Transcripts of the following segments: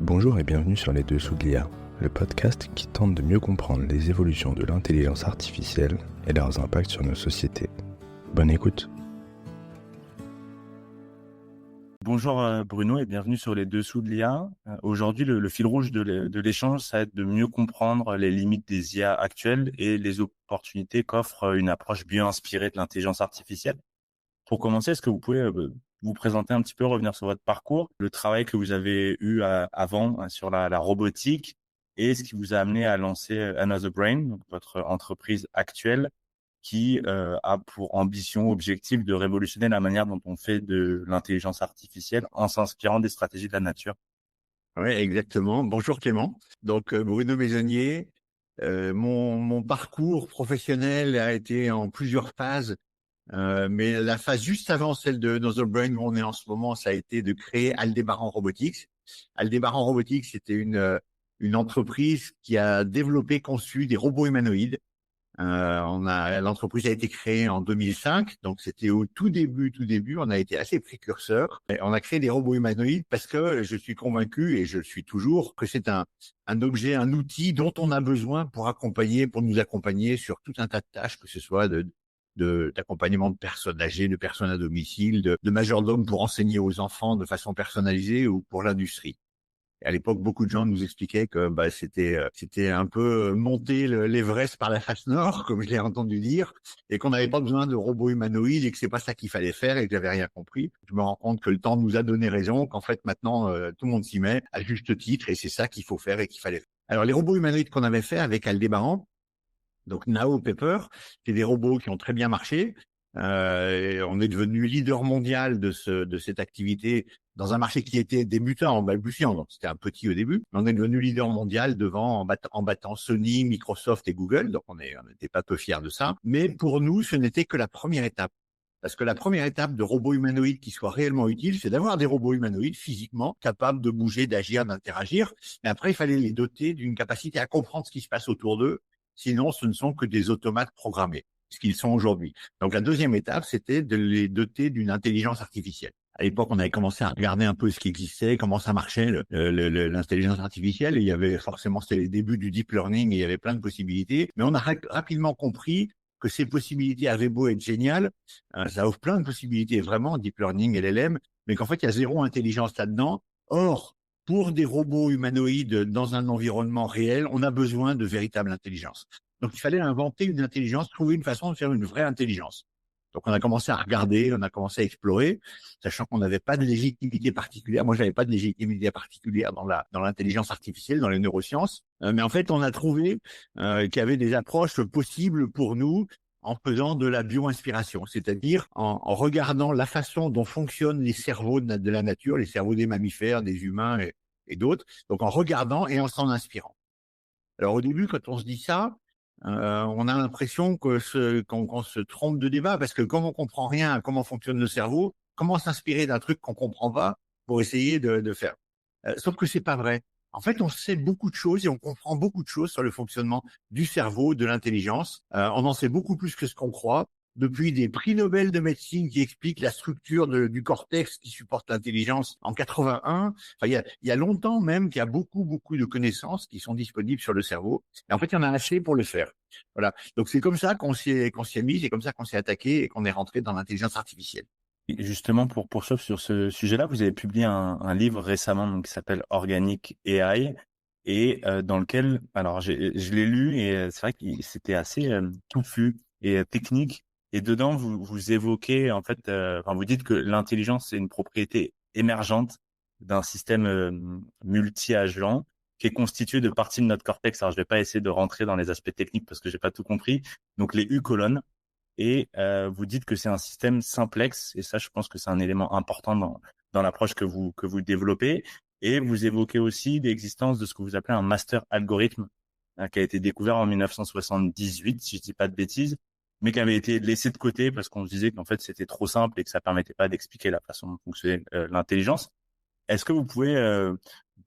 Bonjour et bienvenue sur Les Dessous de l'IA, le podcast qui tente de mieux comprendre les évolutions de l'intelligence artificielle et leurs impacts sur nos sociétés. Bonne écoute. Bonjour Bruno et bienvenue sur Les Dessous de l'IA. Aujourd'hui, le fil rouge de l'échange, ça va être de mieux comprendre les limites des IA actuelles et les opportunités qu'offre une approche bio-inspirée de l'intelligence artificielle. Pour commencer, est-ce que vous pouvez vous présenter un petit peu, revenir sur votre parcours, le travail que vous avez eu avant sur la robotique et ce qui vous a amené à lancer Another Brain, donc votre entreprise actuelle, qui a pour ambition, objectif de révolutionner la manière dont on fait de l'intelligence artificielle en s'inspirant des stratégies de la nature. Oui, exactement. Bonjour Clément. Donc Bruno Maisonnier, mon parcours professionnel a été en plusieurs phases, mais la phase juste avant celle de Another Brain où on est en ce moment, ça a été de créer Aldébaran Robotics. Aldébaran Robotics, c'était une entreprise qui a développé, conçu des robots humanoïdes. L'entreprise a été créée en 2005, donc c'était au tout début, on a été assez précurseurs. On a créé des robots humanoïdes parce que je suis convaincu, et je le suis toujours, que c'est un objet, un outil dont on a besoin pour nous accompagner sur tout un tas de tâches, que ce soit d'accompagnement de personnes âgées, de personnes à domicile, de majordomes pour enseigner aux enfants de façon personnalisée ou pour l'industrie. À l'époque, beaucoup de gens nous expliquaient que c'était un peu monter l'Everest par la face nord, comme je l'ai entendu dire, et qu'on n'avait pas besoin de robots humanoïdes et que c'est pas ça qu'il fallait faire et que j'avais rien compris. Je me rends compte que le temps nous a donné raison, qu'en fait maintenant tout le monde s'y met à juste titre et c'est ça qu'il faut faire et qu'il fallait faire. Alors les robots humanoïdes qu'on avait fait avec Aldébaran, donc Nao Pepper, c'est des robots qui ont très bien marché. On est devenu leader mondial de cette activité dans un marché qui était débutant, en balbutiant, donc c'était un petit au début. On est devenu leader mondial en battant Sony, Microsoft et Google, donc on n'était pas peu fiers de ça. Mais pour nous, ce n'était que la première étape. Parce que la première étape de robots humanoïdes qui soient réellement utiles, c'est d'avoir des robots humanoïdes physiquement capables de bouger, d'agir, d'interagir. Mais après, il fallait les doter d'une capacité à comprendre ce qui se passe autour d'eux. Sinon, ce ne sont que des automates programmés, ce qu'ils sont aujourd'hui. Donc, la deuxième étape, c'était de les doter d'une intelligence artificielle. À l'époque, on avait commencé à regarder un peu ce qui existait, comment ça marchait, l'intelligence artificielle. Et il y avait forcément, c'était les débuts du deep learning et il y avait plein de possibilités. Mais on a rapidement compris que ces possibilités avaient beau être géniales, ça offre plein de possibilités, vraiment, deep learning, LLM, mais qu'en fait, il y a zéro intelligence là-dedans. Or, pour des robots humanoïdes dans un environnement réel, on a besoin de véritable intelligence. Donc, il fallait inventer une intelligence, trouver une façon de faire une vraie intelligence. Donc, on a commencé à regarder, on a commencé à explorer, sachant qu'on n'avait pas de légitimité particulière. Moi, j'avais pas de légitimité particulière dans l'intelligence artificielle, dans les neurosciences. Mais en fait, on a trouvé qu'il y avait des approches possibles pour nous en faisant de la bio-inspiration, c'est-à-dire en regardant la façon dont fonctionnent les cerveaux de la nature, les cerveaux des mammifères, des humains et d'autres. Donc, en regardant et en s'en inspirant. Alors, au début, quand on se dit ça, on a l'impression qu'on se trompe de débat parce que comme on comprend rien à comment fonctionne le cerveau, comment s'inspirer d'un truc qu'on comprend pas pour essayer de faire. Sauf que c'est pas vrai. En fait, on sait beaucoup de choses et on comprend beaucoup de choses sur le fonctionnement du cerveau, de l'intelligence. On en sait beaucoup plus que ce qu'on croit. Depuis des prix Nobel de médecine qui expliquent la structure du cortex qui supporte l'intelligence en 81. Enfin, il y a longtemps même qu'il y a beaucoup de connaissances qui sont disponibles sur le cerveau. Et en fait, il y en a assez pour le faire. Voilà. Donc, c'est comme ça qu'on s'y est mis, c'est comme ça qu'on s'est attaqué et qu'on est rentré dans l'intelligence artificielle. Et justement, pour poursuivre sur ce sujet-là, vous avez publié un livre récemment donc, qui s'appelle Organic AI et dans lequel, alors je l'ai lu et c'est vrai que c'était assez touffu et technique. Et dedans, vous évoquez en fait, vous dites que l'intelligence c'est une propriété émergente d'un système multi-agent qui est constitué de parties de notre cortex. Alors je vais pas essayer de rentrer dans les aspects techniques parce que j'ai pas tout compris. Donc les U-colonnes. Et vous dites que c'est un système simplex, et ça, je pense que c'est un élément important dans l'approche que vous développez. Et vous évoquez aussi l'existence de ce que vous appelez un master algorithme, qui a été découvert en 1978, si je dis pas de bêtises, mais qui avait été laissé de côté parce qu'on se disait qu'en fait c'était trop simple et que ça permettait pas d'expliquer la façon dont fonctionnait l'intelligence. Est-ce que vous pouvez,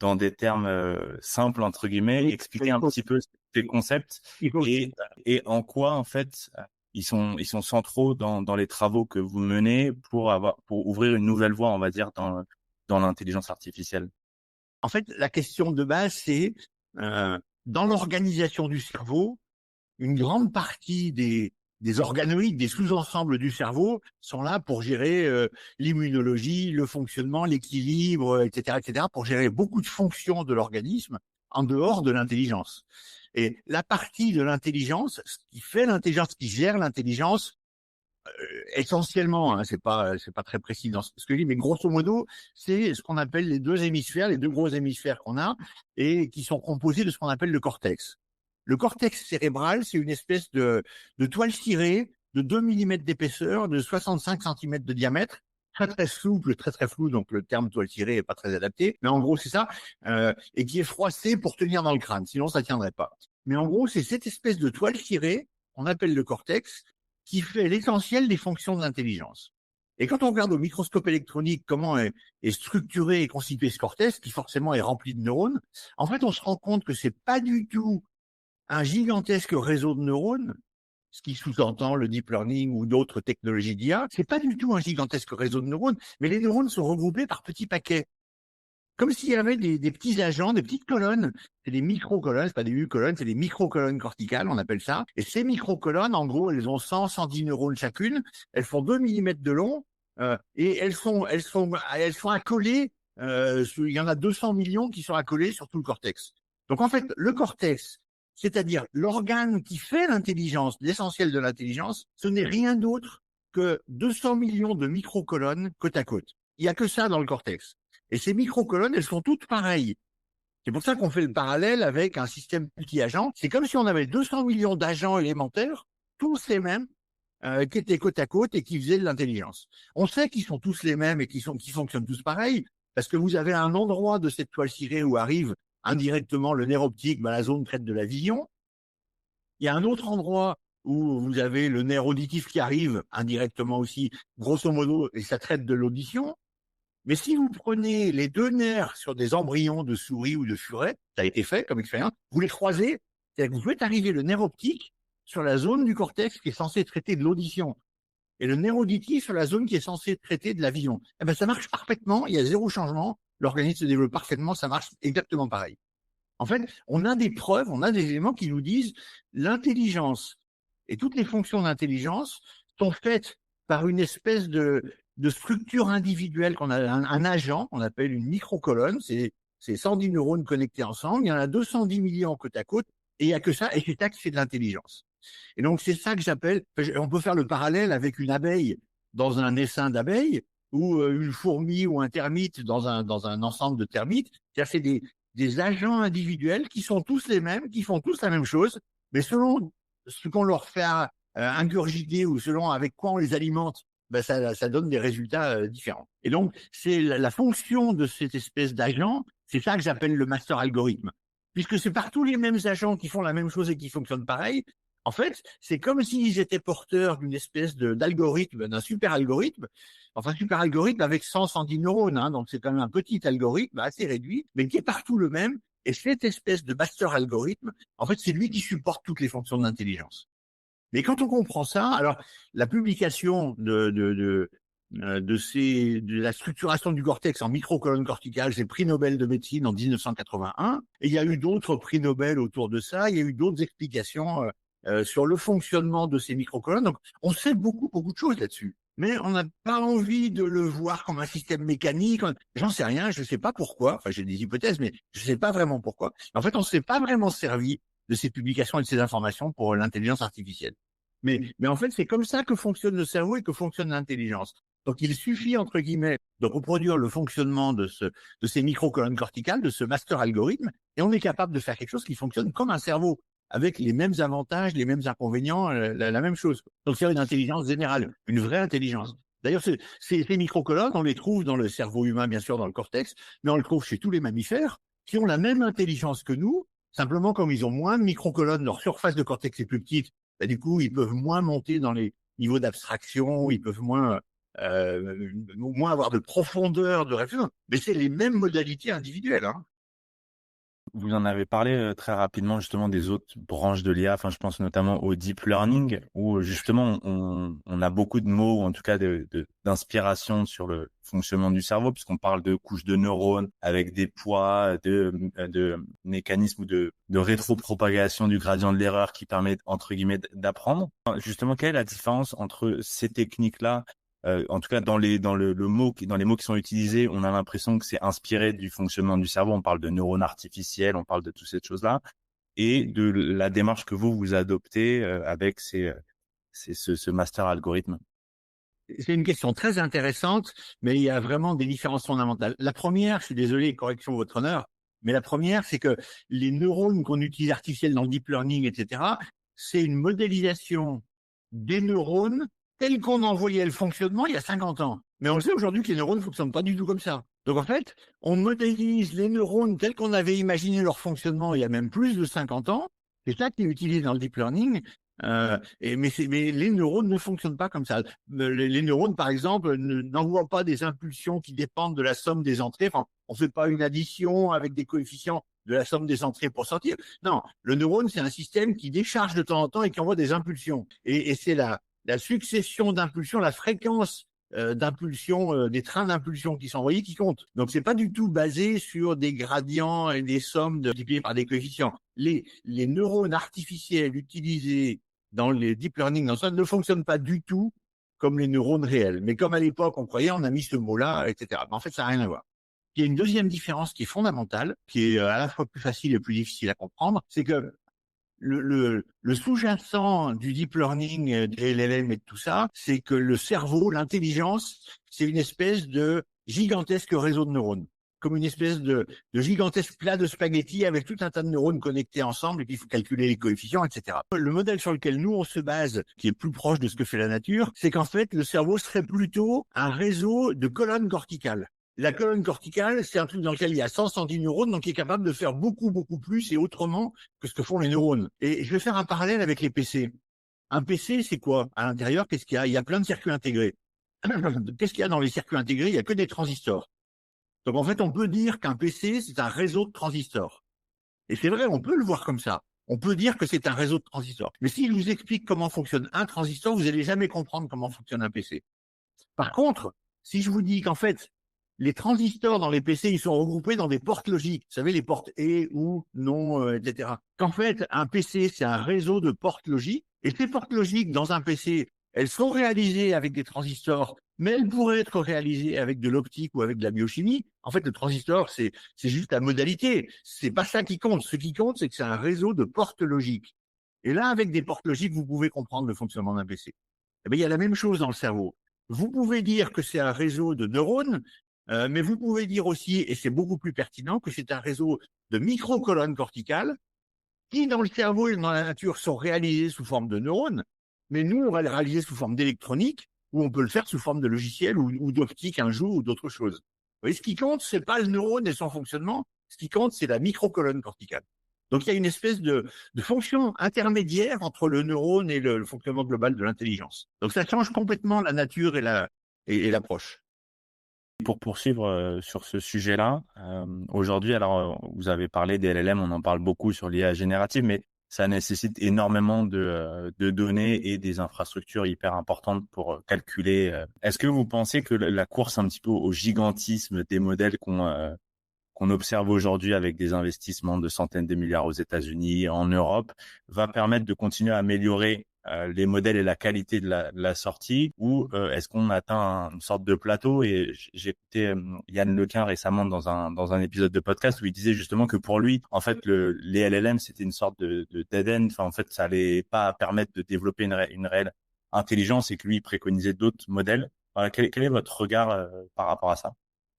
dans des termes simples entre guillemets, expliquer un petit peu ces concepts et en quoi en fait ils sont centraux dans les travaux que vous menez pour ouvrir une nouvelle voie, on va dire, dans l'intelligence artificielle? En fait, la question de base, c'est dans l'organisation du cerveau, une grande partie des organoïdes, des sous-ensembles du cerveau sont là pour gérer l'immunologie, le fonctionnement, l'équilibre, etc., pour gérer beaucoup de fonctions de l'organisme en dehors de l'intelligence. Et la partie de l'intelligence, ce qui fait l'intelligence, qui gère l'intelligence, essentiellement, hein, c'est pas très précis dans ce que je dis, mais grosso modo, c'est ce qu'on appelle les deux hémisphères, les deux gros hémisphères qu'on a et qui sont composés de ce qu'on appelle le cortex. Le cortex cérébral, c'est une espèce de toile cirée de 2 mm d'épaisseur, de 65 cm de diamètre, très souple, très flou, donc le terme toile cirée est pas très adapté, mais en gros c'est ça, et qui est froissé pour tenir dans le crâne, sinon ça tiendrait pas. Mais en gros, c'est cette espèce de toile cirée, qu'on appelle le cortex, qui fait l'essentiel des fonctions de l'intelligence. Et quand on regarde au microscope électronique comment est structuré et constitué ce cortex, qui forcément est rempli de neurones, en fait, on se rend compte que c'est pas du tout un gigantesque réseau de neurones, ce qui sous-entend le deep learning ou d'autres technologies d'IA. C'est pas du tout un gigantesque réseau de neurones, mais les neurones sont regroupés par petits paquets. Comme s'il y avait des petits agents, des petites colonnes. C'est des microcolonnes, c'est pas des U-colonnes, c'est des microcolonnes corticales, on appelle ça. Et ces microcolonnes, en gros, elles ont 100, 110 neurones chacune. Elles font 2 mm de long, et elles sont accolées, il y en a 200 millions qui sont accolées sur tout le cortex. Donc, en fait, le cortex, c'est-à-dire l'organe qui fait l'intelligence, l'essentiel de l'intelligence, ce n'est rien d'autre que 200 millions de microcolonnes côte à côte. Il y a que ça dans le cortex. Et ces microcolonnes, elles sont toutes pareilles. C'est pour ça qu'on fait le parallèle avec un système multi-agents. C'est comme si on avait 200 millions d'agents élémentaires, tous les mêmes, qui étaient côte à côte et qui faisaient de l'intelligence. On sait qu'ils sont tous les mêmes et qui fonctionnent tous pareils, parce que vous avez un endroit de cette toile cirée où arrive indirectement le nerf optique, la zone traite de la vision. Il y a un autre endroit où vous avez le nerf auditif qui arrive indirectement aussi, grosso modo, et ça traite de l'audition. Mais si vous prenez les deux nerfs sur des embryons de souris ou de furet, ça a été fait comme expérience, vous les croisez, c'est-à-dire que vous faites arriver le nerf optique sur la zone du cortex qui est censée traiter de l'audition et le nerf auditif sur la zone qui est censée traiter de la vision. Eh ben, ça marche parfaitement, il y a zéro changement, l'organisme se développe parfaitement, ça marche exactement pareil. En fait, on a des preuves, on a des éléments qui nous disent l'intelligence et toutes les fonctions d'intelligence sont faites par une espèce de structure individuelle qu'on a, un agent, on appelle une microcolonne, c'est 110 neurones connectés ensemble, il y en a 210 millions côte à côte, et il n'y a que ça, et c'est ça qui fait de l'intelligence. Et donc, c'est ça que j'appelle, on peut faire le parallèle avec une abeille dans un essaim d'abeilles, ou une fourmi ou un termite dans un ensemble de termites. C'est des agents individuels qui sont tous les mêmes, qui font tous la même chose, mais selon ce qu'on leur fait ingurgiter ou selon avec quoi on les alimente, ça donne des résultats différents. Et donc, c'est la fonction de cette espèce d'agent, c'est ça que j'appelle le master algorithme. Puisque c'est partout les mêmes agents qui font la même chose et qui fonctionnent pareil, en fait, c'est comme s'ils étaient porteurs d'une espèce d'algorithme, d'un super algorithme, enfin super algorithme avec 100, 110 neurones, hein, donc c'est quand même un petit algorithme assez réduit, mais qui est partout le même. Et cette espèce de master algorithme, en fait, c'est lui qui supporte toutes les fonctions de l'intelligence. Mais quand on comprend ça, alors la publication de la structuration du cortex en microcolonne corticale, c'est le prix Nobel de médecine en 1981. Et il y a eu d'autres prix Nobel autour de ça. Il y a eu d'autres explications sur le fonctionnement de ces microcolonnes. Donc, on sait beaucoup de choses là-dessus. Mais on n'a pas envie de le voir comme un système mécanique. J'en sais rien, je ne sais pas pourquoi. Enfin, j'ai des hypothèses, mais je ne sais pas vraiment pourquoi. En fait, on ne s'est pas vraiment servi de ces publications et de ces informations pour l'intelligence artificielle. Mais en fait, c'est comme ça que fonctionne le cerveau et que fonctionne l'intelligence. Donc, il suffit, entre guillemets, de reproduire le fonctionnement de ces microcolonnes corticales, de ce master algorithme, et on est capable de faire quelque chose qui fonctionne comme un cerveau, avec les mêmes avantages, les mêmes inconvénients, la même chose. Donc, c'est une intelligence générale, une vraie intelligence. D'ailleurs, ces microcolonnes, on les trouve dans le cerveau humain, bien sûr, dans le cortex, mais on le trouve chez tous les mammifères, qui ont la même intelligence que nous, simplement comme ils ont moins de microcolonnes, leur surface de cortex est plus petite, du coup, ils peuvent moins monter dans les niveaux d'abstraction, ils peuvent moins avoir de profondeur de réflexion, mais c'est les mêmes modalités individuelles. Hein. Vous en avez parlé très rapidement justement des autres branches de l'IA. Enfin, je pense notamment au deep learning où justement on a beaucoup de mots, ou en tout cas d'inspiration sur le fonctionnement du cerveau, puisqu'on parle de couches de neurones avec des poids, de mécanismes ou de rétropropagation du gradient de l'erreur qui permet entre guillemets d'apprendre. Justement, quelle est la différence entre ces techniques-là? En tout cas, dans les mots qui sont utilisés, on a l'impression que c'est inspiré du fonctionnement du cerveau. On parle de neurones artificiels, on parle de toutes ces choses-là, et de la démarche que vous adoptez avec ce master algorithme. C'est une question très intéressante, mais il y a vraiment des différences fondamentales. La première, je suis désolé, correction votre honneur, mais la première, c'est que les neurones qu'on utilise artificiels dans le deep learning, etc., c'est une modélisation des neurones tels qu'on en voyait le fonctionnement il y a 50 ans. Mais on sait aujourd'hui que les neurones ne fonctionnent pas du tout comme ça. Donc en fait, on modélise les neurones tels qu'on avait imaginé leur fonctionnement il y a même plus de 50 ans. C'est ça qui est utilisé dans le deep learning. Mais les neurones ne fonctionnent pas comme ça. Les neurones, par exemple, n'envoient pas des impulsions qui dépendent de la somme des entrées. Enfin, on fait pas une addition avec des coefficients de la somme des entrées pour sortir. Non, le neurone, c'est un système qui décharge de temps en temps et qui envoie des impulsions. Et c'est la succession d'impulsions, la fréquence d'impulsion, des trains d'impulsion qui sont envoyés qui comptent. Donc c'est pas du tout basé sur des gradients et des sommes multipliées par des coefficients. Les neurones artificiels utilisés dans les deep learning dans ça ne fonctionnent pas du tout comme les neurones réels. Mais comme à l'époque on croyait, on a mis ce mot-là, etc. Mais en fait, ça n'a rien à voir. Il y a une deuxième différence qui est fondamentale, qui est à la fois plus facile et plus difficile à comprendre, c'est que le sous-jacent du deep learning, des LLM et de tout ça, c'est que le cerveau, l'intelligence, c'est une espèce de gigantesque réseau de neurones, comme une espèce de gigantesque plat de spaghettis avec tout un tas de neurones connectés ensemble et puis il faut calculer les coefficients, etc. Le modèle sur lequel nous on se base, qui est plus proche de ce que fait la nature, c'est qu'en fait le cerveau serait plutôt un réseau de colonnes corticales. La colonne corticale, c'est un truc dans lequel il y a 100 centineurones, donc qui est capable de faire beaucoup, beaucoup plus et autrement que ce que font les neurones. Et je vais faire un parallèle avec les PC. Un PC, c'est quoi? À l'intérieur, qu'est-ce qu'il y a? Il y a plein de circuits intégrés. Qu'est-ce qu'il y a dans les circuits intégrés? Il y a que des transistors. Donc en fait, on peut dire qu'un PC, c'est un réseau de transistors. Et c'est vrai, on peut le voir comme ça. On peut dire que c'est un réseau de transistors. Mais si je vous explique comment fonctionne un transistor, vous n'allez jamais comprendre comment fonctionne un PC. Par contre, si je vous dis qu'en fait, les transistors dans les PC, ils sont regroupés dans des portes logiques. Vous savez, les portes et, ou, non, etc. Qu'en fait, un PC, c'est un réseau de portes logiques. Et ces portes logiques dans un PC, elles sont réalisées avec des transistors, mais elles pourraient être réalisées avec de l'optique ou avec de la biochimie. En fait, le transistor, c'est juste la modalité. C'est pas ça qui compte. Ce qui compte, c'est que c'est un réseau de portes logiques. Et là, avec des portes logiques, vous pouvez comprendre le fonctionnement d'un PC. Eh bien, il y a la même chose dans le cerveau. Vous pouvez dire que c'est un réseau de neurones, mais vous pouvez dire aussi, et c'est beaucoup plus pertinent, que c'est un réseau de microcolonnes corticales qui, dans le cerveau et dans la nature, sont réalisées sous forme de neurones, mais nous, on va les réaliser sous forme d'électronique, ou on peut le faire sous forme de logiciel ou d'optique un jour ou d'autres choses. Vous voyez, ce qui compte, c'est pas le neurone et son fonctionnement, ce qui compte, c'est la microcolonne corticale. Donc, il y a une espèce de fonction intermédiaire entre le neurone et le fonctionnement global de l'intelligence. Donc, ça change complètement la nature et l'approche. Pour poursuivre sur ce sujet-là, aujourd'hui, alors vous avez parlé des LLM, on en parle beaucoup sur l'IA générative, mais ça nécessite énormément de données et des infrastructures hyper importantes pour calculer. Est-ce que vous pensez que la course un petit peu au gigantisme des modèles qu'on observe aujourd'hui avec des investissements de centaines de milliards aux États-Unis, en Europe, va permettre de continuer à améliorer les modèles et la qualité de la sortie, ou est-ce qu'on atteint une sorte de plateau? Et j'ai écouté Yann Lequin récemment dans un épisode de podcast où il disait justement que pour lui, en fait, les LLM, c'était une sorte de dead end. Enfin, en fait, ça allait pas permettre de développer une réelle intelligence et que lui, il préconisait d'autres modèles. Voilà, quel est votre regard par rapport à ça?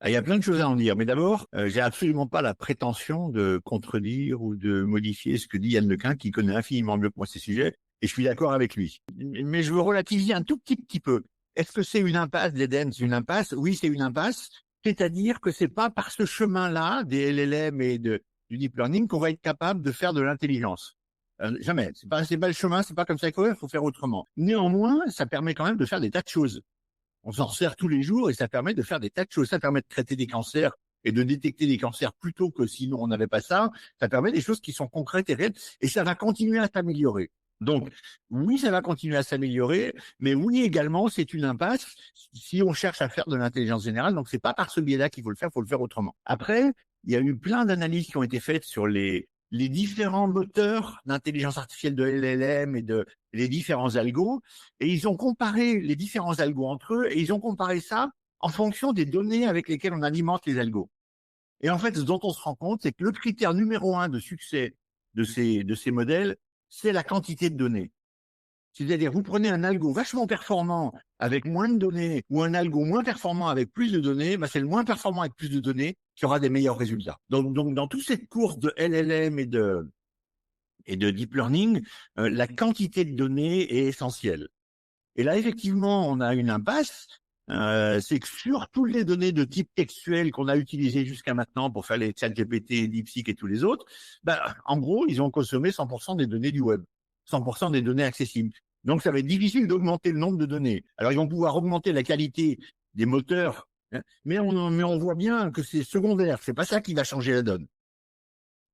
Il y a plein de choses à en dire, mais d'abord, j'ai absolument pas la prétention de contredire ou de modifier ce que dit Yann Lequin, qui connaît infiniment mieux que moi ces sujets, et je suis d'accord avec lui. Mais je veux relativiser un tout petit peu. Est-ce que c'est une impasse d'Eden? C'est une impasse? Oui, c'est une impasse. C'est-à-dire que c'est pas par ce chemin-là des LLM et du deep learning qu'on va être capable de faire de l'intelligence. Jamais. C'est pas le chemin, c'est pas comme ça qu'il faut faire autrement. Néanmoins, ça permet quand même de faire des tas de choses. On s'en sert tous les jours et ça permet de faire des tas de choses. Ça permet de traiter des cancers et de détecter des cancers plus tôt que si on n'avait pas ça, ça permet des choses qui sont concrètes et réelles, et ça va continuer à s'améliorer. Donc, oui, ça va continuer à s'améliorer, mais oui, également, c'est une impasse si on cherche à faire de l'intelligence générale. Donc, c'est pas par ce biais-là qu'il faut le faire autrement. Après, il y a eu plein d'analyses qui ont été faites sur les différents moteurs d'intelligence artificielle de LLM et de les différents algos, et ils ont comparé les différents algos entre eux, et ils ont comparé ça en fonction des données avec lesquelles on alimente les algos. Et en fait, ce dont on se rend compte, c'est que le critère numéro 1 de succès de ces modèles, c'est la quantité de données. C'est-à-dire, vous prenez un algo vachement performant avec moins de données ou un algo moins performant avec plus de données, bah c'est le moins performant avec plus de données qui aura des meilleurs résultats. Donc dans toute cette course de LLM et de deep learning, la quantité de données est essentielle. Et là, effectivement, on a une impasse. C'est que sur toutes les données de type textuel qu'on a utilisées jusqu'à maintenant pour faire les ChatGPT, DeepSeek et tous les autres, bah, en gros, ils ont consommé 100% des données du web, 100% des données accessibles. Donc, ça va être difficile d'augmenter le nombre de données. Alors, ils vont pouvoir augmenter la qualité des moteurs, hein, mais on voit bien que c'est secondaire. C'est pas ça qui va changer la donne.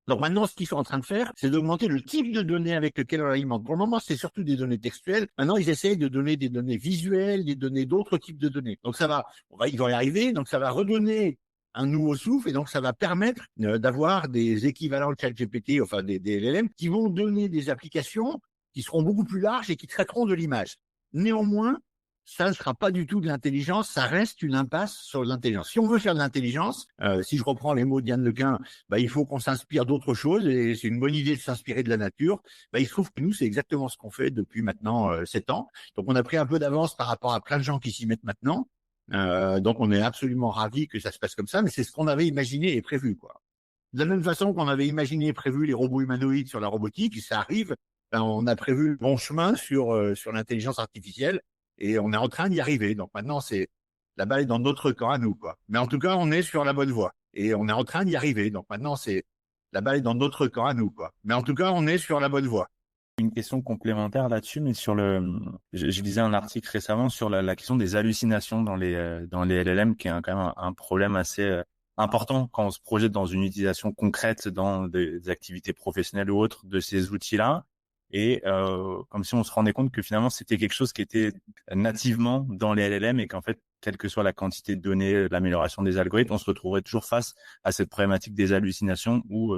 Donc maintenant, ce qu'ils sont en train de faire, c'est d'augmenter le type de données avec lequel on alimente. Pour le moment, c'est surtout des données textuelles. Maintenant, ils essayent de donner des données visuelles, des données d'autres types de données. Donc ils vont y arriver. Donc ça va redonner un nouveau souffle, et donc ça va permettre d'avoir des équivalents de ChatGPT, enfin des LLM, qui vont donner des applications qui seront beaucoup plus larges et qui traiteront de l'image. Néanmoins, ça ne sera pas du tout de l'intelligence, ça reste une impasse sur l'intelligence. Si on veut faire de l'intelligence, si je reprends les mots de Yann Lequin, bah, il faut qu'on s'inspire d'autre chose, et c'est une bonne idée de s'inspirer de la nature. Bah, il se trouve que nous, c'est exactement ce qu'on fait depuis maintenant 7 ans. Donc, on a pris un peu d'avance par rapport à plein de gens qui s'y mettent maintenant. Donc, on est absolument ravis que ça se passe comme ça, mais c'est ce qu'on avait imaginé et prévu, quoi. De la même façon qu'on avait imaginé et prévu les robots humanoïdes sur la robotique, ça arrive, ben, on a prévu le bon chemin sur l'intelligence artificielle. Et on est en train d'y arriver. Donc maintenant, la balle est dans notre camp à nous, quoi. Mais en tout cas, on est sur la bonne voie. Et on est en train d'y arriver. Donc maintenant, la balle est dans notre camp à nous, quoi. Mais en tout cas, on est sur la bonne voie. Une question complémentaire là-dessus, mais je lisais un article récemment sur la question des hallucinations dans les LLM, qui est quand même un problème assez important quand on se projette dans une utilisation concrète dans des activités professionnelles ou autres de ces outils-là. Et comme si on se rendait compte que finalement c'était quelque chose qui était nativement dans les LLM, et qu'en fait, quelle que soit la quantité de données, l'amélioration des algorithmes, on se retrouverait toujours face à cette problématique des hallucinations où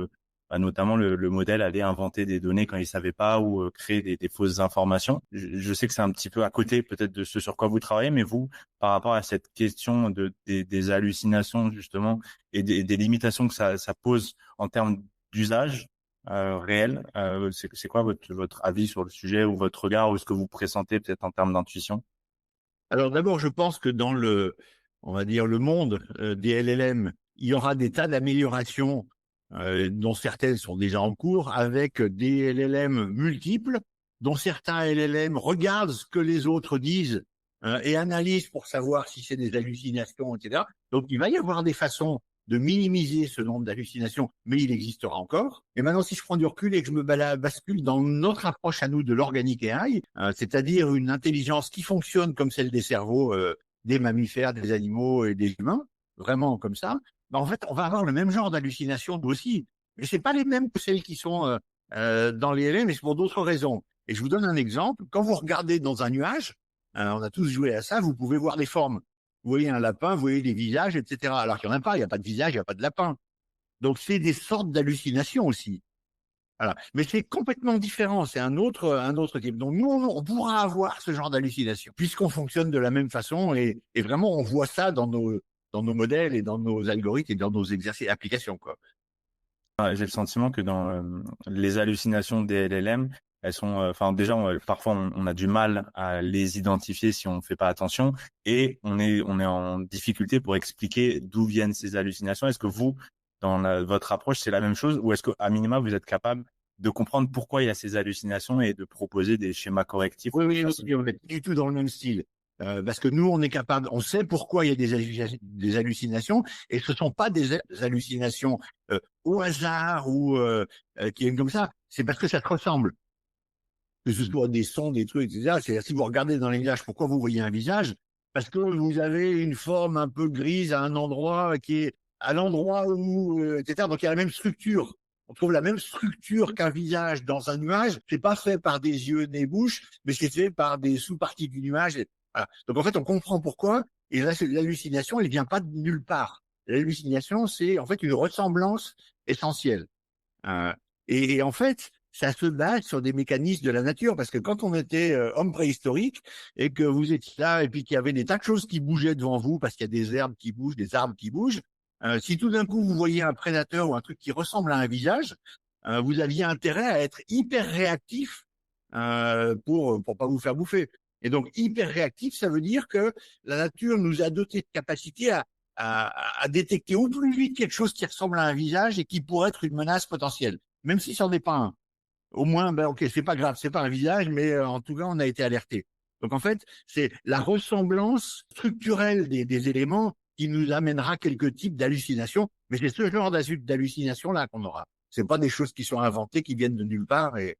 notamment le modèle allait inventer des données quand il savait pas, ou créer des fausses informations. Je sais que c'est un petit peu à côté peut-être de ce sur quoi vous travaillez, mais vous, par rapport à cette question des hallucinations justement, et des limitations que ça pose en termes d'usage réel, c'est quoi votre avis sur le sujet, ou votre regard, ou ce que vous pressentez peut-être en termes d'intuition? Alors d'abord, je pense que dans on va dire le monde des LLM, il y aura des tas d'améliorations dont certaines sont déjà en cours, avec des LLM multiples, dont certains LLM regardent ce que les autres disent et analysent pour savoir si c'est des hallucinations, etc. Donc il va y avoir des façons de minimiser ce nombre d'hallucinations, mais il existera encore. Et maintenant, si je prends du recul et que je me bascule dans notre approche à nous de l'organic AI, c'est-à-dire une intelligence qui fonctionne comme celle des cerveaux des mammifères, des animaux et des humains, vraiment comme ça, ben en fait, on va avoir le même genre d'hallucinations aussi. Mais c'est pas les mêmes que celles qui sont dans les LLM, mais c'est pour d'autres raisons. Et je vous donne un exemple. Quand vous regardez dans un nuage, on a tous joué à ça, vous pouvez voir des formes. Vous voyez un lapin, vous voyez des visages, etc. Alors qu'il n'y en a pas, il n'y a pas de visage, il n'y a pas de lapin. Donc, c'est des sortes d'hallucinations aussi. Voilà. Mais c'est complètement différent, c'est un autre type. Donc, nous, on pourra avoir ce genre d'hallucination, puisqu'on fonctionne de la même façon, et vraiment, on voit ça dans nos modèles et dans nos algorithmes et dans nos exercices, applications, quoi. J'ai le sentiment que dans les hallucinations des LLM, elles sont, déjà, parfois on a du mal à les identifier si on ne fait pas attention, et on est en difficulté pour expliquer d'où viennent ces hallucinations. Est-ce que vous, dans votre approche, c'est la même chose, ou est-ce qu'à minima vous êtes capable de comprendre pourquoi il y a ces hallucinations et de proposer des schémas correctifs? Oui, on est du tout dans le même style. Parce que nous, on est capable, on sait pourquoi il y a des hallucinations, et ce sont pas des hallucinations au hasard ou qui viennent comme ça. C'est parce que ça se ressemble. Que ce soit des sons, des trucs, etc. C'est-à-dire, si vous regardez dans les visages, pourquoi vous voyez un visage? Parce que vous avez une forme un peu grise à un endroit qui est à l'endroit où, etc. Donc il y a la même structure. On trouve la même structure qu'un visage dans un nuage. C'est pas fait par des yeux, des bouches, mais c'est fait par des sous-parties du nuage. Voilà. Donc en fait, on comprend pourquoi. Et là, l'hallucination, elle vient pas de nulle part. L'hallucination, c'est en fait une ressemblance essentielle. Euh, et en fait, ça se base sur des mécanismes de la nature, parce que quand on était homme préhistorique et que vous étiez là et puis qu'il y avait des tas de choses qui bougeaient devant vous, parce qu'il y a des herbes qui bougent, des arbres qui bougent, si tout d'un coup vous voyez un prédateur ou un truc qui ressemble à un visage, vous aviez intérêt à être hyper réactif pour pas vous faire bouffer. Et donc hyper réactif, ça veut dire que la nature nous a doté de capacité à détecter au plus vite quelque chose qui ressemble à un visage et qui pourrait être une menace potentielle, même si c'en est pas un. Au moins, ben ok, c'est pas grave, c'est pas un visage, mais en tout cas, on a été alerté. Donc en fait, c'est la ressemblance structurelle des éléments qui nous amènera quelques types d'hallucinations, mais c'est ce genre d'hallucinations là qu'on aura. C'est pas des choses qui sont inventées, qui viennent de nulle part. Et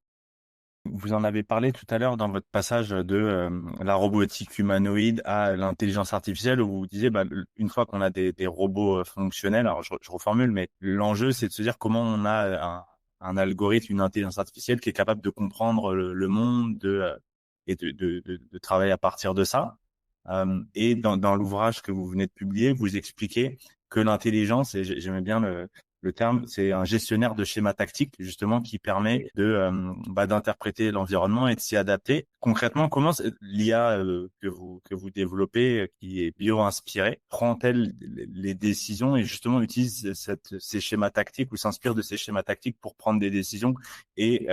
Vous en avez parlé tout à l'heure dans votre passage de la robotique humanoïde à l'intelligence artificielle, où vous disiez, une fois qu'on a des robots fonctionnels, alors je reformule, mais l'enjeu, c'est de se dire comment on a un algorithme, une intelligence artificielle qui est capable de comprendre le monde et de travailler à partir de ça. Et dans l'ouvrage que vous venez de publier, vous expliquez que l'intelligence, et j'aimais bien le terme, c'est un gestionnaire de schéma tactique, justement, qui permet d'interpréter l'environnement et de s'y adapter. Concrètement, comment l'IA que vous développez, qui est bio-inspirée, prend-elle les décisions et justement utilise ces schémas tactiques ou s'inspire de ces schémas tactiques pour prendre des décisions et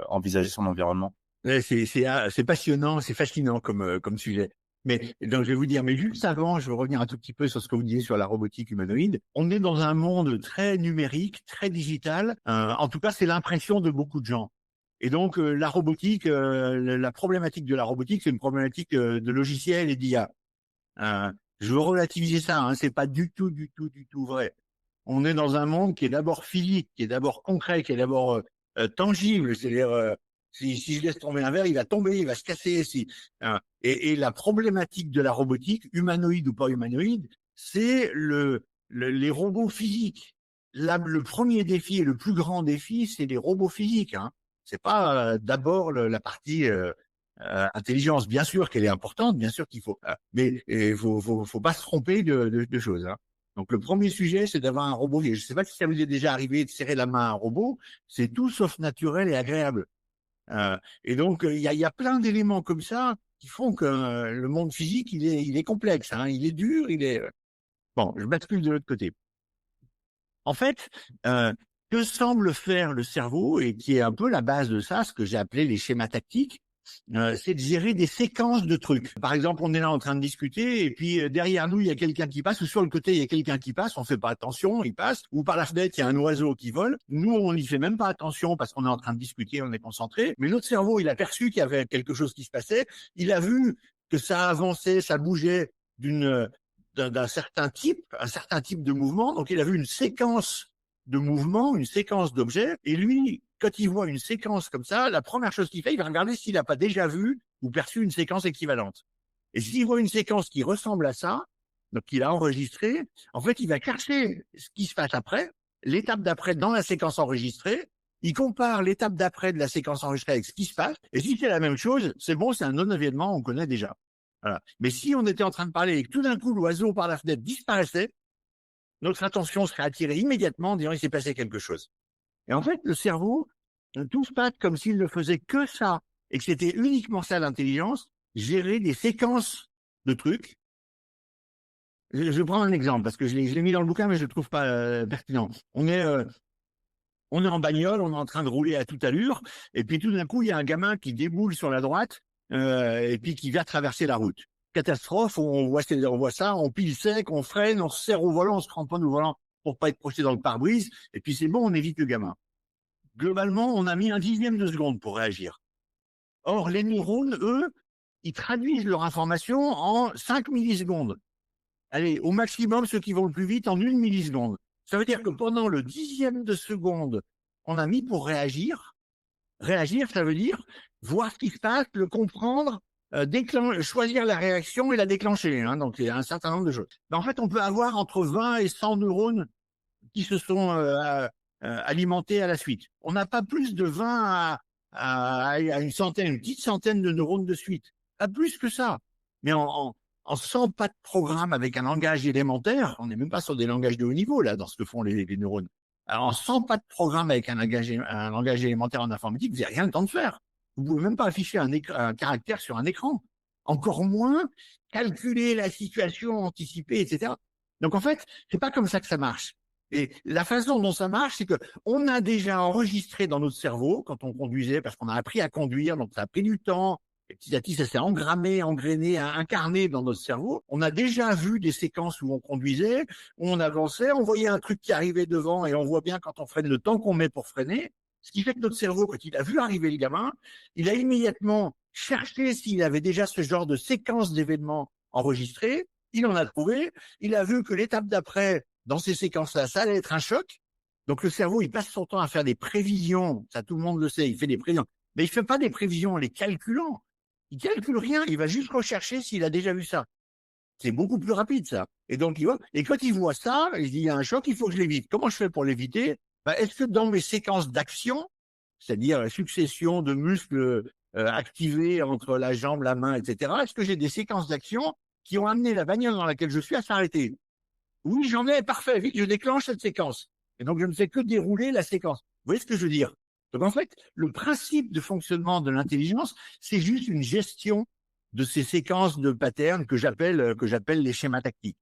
envisager son environnement? c'est passionnant, c'est fascinant comme sujet. Mais donc je vais vous dire, mais juste avant, je veux revenir un tout petit peu sur ce que vous disiez sur la robotique humanoïde. On est dans un monde très numérique, très digital. En tout cas, c'est l'impression de beaucoup de gens. Et donc la robotique, la problématique de la robotique, c'est une problématique de logiciel et d'IA. Je veux relativiser ça. C'est pas du tout vrai. On est dans un monde qui est d'abord physique, qui est d'abord concret, qui est d'abord tangible. C'est-à-dire si je laisse tomber un verre, il va tomber, il va se casser. Et la problématique de la robotique, humanoïde ou pas humanoïde, c'est les robots physiques. Là, le premier défi et le plus grand défi, c'est les robots physiques. C'est pas d'abord la partie intelligence. Bien sûr qu'elle est importante, bien sûr qu'il faut, mais il faut pas se tromper de choses. Donc le premier sujet, c'est d'avoir un robot. Je ne sais pas si ça vous est déjà arrivé de serrer la main à un robot. C'est tout sauf naturel et agréable. Et donc il y a plein d'éléments comme ça qui font que le monde physique il est complexe, il est dur, bon. Je bascule de l'autre côté. En fait, que semble faire le cerveau et qui est un peu la base de ça, ce que j'ai appelé les schémas tactiques, c'est de gérer des séquences de trucs. Par exemple, on est là en train de discuter et puis derrière nous, il y a quelqu'un qui passe ou sur le côté, il y a quelqu'un qui passe, on fait pas attention, il passe, ou par la fenêtre, il y a un oiseau qui vole. Nous, on n'y fait même pas attention parce qu'on est en train de discuter, on est concentré. Mais notre cerveau, il a perçu qu'il y avait quelque chose qui se passait. Il a vu que ça avançait, ça bougeait d'un certain type, un certain type de mouvement. Donc, il a vu une séquence de mouvements, une séquence d'objets. Et lui, quand il voit une séquence comme ça, la première chose qu'il fait, il va regarder s'il n'a pas déjà vu ou perçu une séquence équivalente. Et s'il voit une séquence qui ressemble à ça, donc qu'il a enregistré, en fait, il va chercher ce qui se passe après, l'étape d'après dans la séquence enregistrée. Il compare l'étape d'après de la séquence enregistrée avec ce qui se passe. Et si c'est la même chose, c'est bon, c'est un non-événement, on connaît déjà. Voilà. Mais si on était en train de parler et que tout d'un coup, l'oiseau par la fenêtre disparaissait, notre attention serait attirée immédiatement en disant il s'est passé quelque chose. Et en fait, le cerveau, tout se passe comme s'il ne faisait que ça et que c'était uniquement ça l'intelligence, gérer des séquences de trucs. Je prends un exemple parce que je l'ai mis dans le bouquin, mais je le trouve pas pertinent. On est en bagnole, on est en train de rouler à toute allure, et puis tout d'un coup, il y a un gamin qui déboule sur la droite et puis qui vient traverser la route. Catastrophe, on voit ça, on pile sec, on freine, on se serre au volant, on se cramponne au volant pour pas être projeté dans le pare-brise, et puis c'est bon, on évite le gamin. Globalement, on a mis un dixième de seconde pour réagir. Or, les neurones, eux, ils traduisent leur information en 5 millisecondes. Allez, au maximum, ceux qui vont le plus vite, en 1 milliseconde. Ça veut dire que pendant le dixième de seconde qu'on a mis pour réagir, ça veut dire voir ce qui se passe, le comprendre choisir la réaction et la déclencher. Hein, donc, il y a un certain nombre de choses. En fait, on peut avoir entre 20 et 100 neurones qui se sont alimentés à la suite. On n'a pas plus de 20 à une centaine, une petite centaine de neurones de suite. Pas plus que ça. Mais en 100 pas de programme avec un langage élémentaire, on n'est même pas sur des langages de haut niveau, là, dans ce que font les neurones. Alors, en 100 pas de programme avec un langage élémentaire en informatique, vous n'avez rien le temps de faire. Vous pouvez même pas afficher un caractère sur un écran. Encore moins calculer la situation, anticiper, etc. Donc, en fait, c'est pas comme ça que ça marche. Et la façon dont ça marche, c'est que on a déjà enregistré dans notre cerveau, quand on conduisait, parce qu'on a appris à conduire, donc ça a pris du temps, et petit à petit, ça s'est engrammé, engrainé, incarné dans notre cerveau. On a déjà vu des séquences où on conduisait, où on avançait, on voyait un truc qui arrivait devant, et on voit bien quand on freine le temps qu'on met pour freiner. Ce qui fait que notre cerveau, quand il a vu arriver le gamin, il a immédiatement cherché s'il avait déjà ce genre de séquence d'événements enregistrés. Il en a trouvé. Il a vu que l'étape d'après, dans ces séquences-là, ça allait être un choc. Donc le cerveau, il passe son temps à faire des prévisions. Ça, tout le monde le sait. Il fait des prévisions. Mais il fait pas des prévisions en les calculant. Il calcule rien. Il va juste rechercher s'il a déjà vu ça. C'est beaucoup plus rapide, ça. Et donc, il voit. Et quand il voit ça, il dit, il y a un choc, il faut que je l'évite. Comment je fais pour l'éviter? Est-ce que dans mes séquences d'action, c'est-à-dire la succession de muscles activés entre la jambe, la main, etc., est-ce que j'ai des séquences d'action qui ont amené la bagnole dans laquelle je suis à s'arrêter? Oui, j'en ai, parfait, vite, je déclenche cette séquence. Et donc, je ne fais que dérouler la séquence. Vous voyez ce que je veux dire? Donc, en fait, le principe de fonctionnement de l'intelligence, c'est juste une gestion de ces séquences de patterns que j'appelle les schémas tactiques.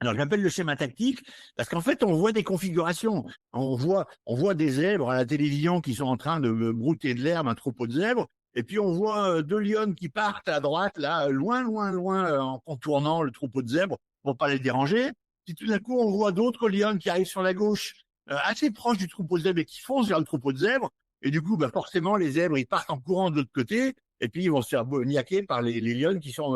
Alors, j'appelle le schéma tactique parce qu'en fait, on voit des configurations. On voit des zèbres à la télévision qui sont en train de brouter de l'herbe, un troupeau de zèbres. Et puis, on voit deux lionnes qui partent à droite, là, loin, loin, loin, en contournant le troupeau de zèbres pour pas les déranger. Puis tout d'un coup, on voit d'autres lionnes qui arrivent sur la gauche, assez proches du troupeau de zèbres et qui foncent vers le troupeau de zèbres. Et du coup, forcément, les zèbres, ils partent en courant de l'autre côté. Et puis, ils vont se faire niaquer par les lionnes qui sont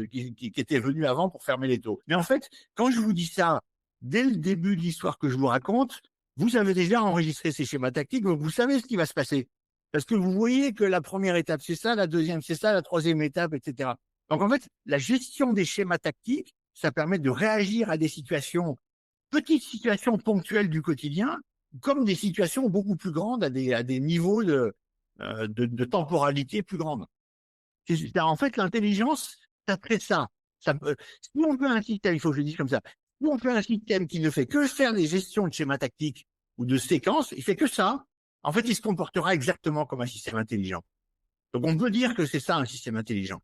qui étaient venues avant pour fermer les taux. Mais en fait, quand je vous dis ça, dès le début de l'histoire que je vous raconte, vous avez déjà enregistré ces schémas tactiques, donc vous savez ce qui va se passer. Parce que vous voyez que la première étape, c'est ça, la deuxième, c'est ça, la troisième étape, etc. Donc, en fait, la gestion des schémas tactiques, ça permet de réagir à des situations, petites situations ponctuelles du quotidien, comme des situations beaucoup plus grandes, à des niveaux de temporalité plus grande. En fait, l'intelligence, ça fait ça. Si on veut un système, il faut que je le dise comme ça, si on fait un système qui ne fait que faire des gestions de schémas tactiques ou de séquences, il fait que ça, en fait, il se comportera exactement comme un système intelligent. Donc, on peut dire que c'est ça, un système intelligent.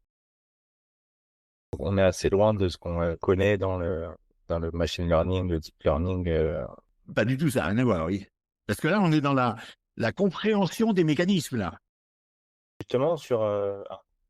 On est assez loin de ce qu'on connaît dans le machine learning, le deep learning. Pas du tout, ça n'a rien à voir, oui. Parce que là, on est dans la compréhension des mécanismes, là. Justement, sur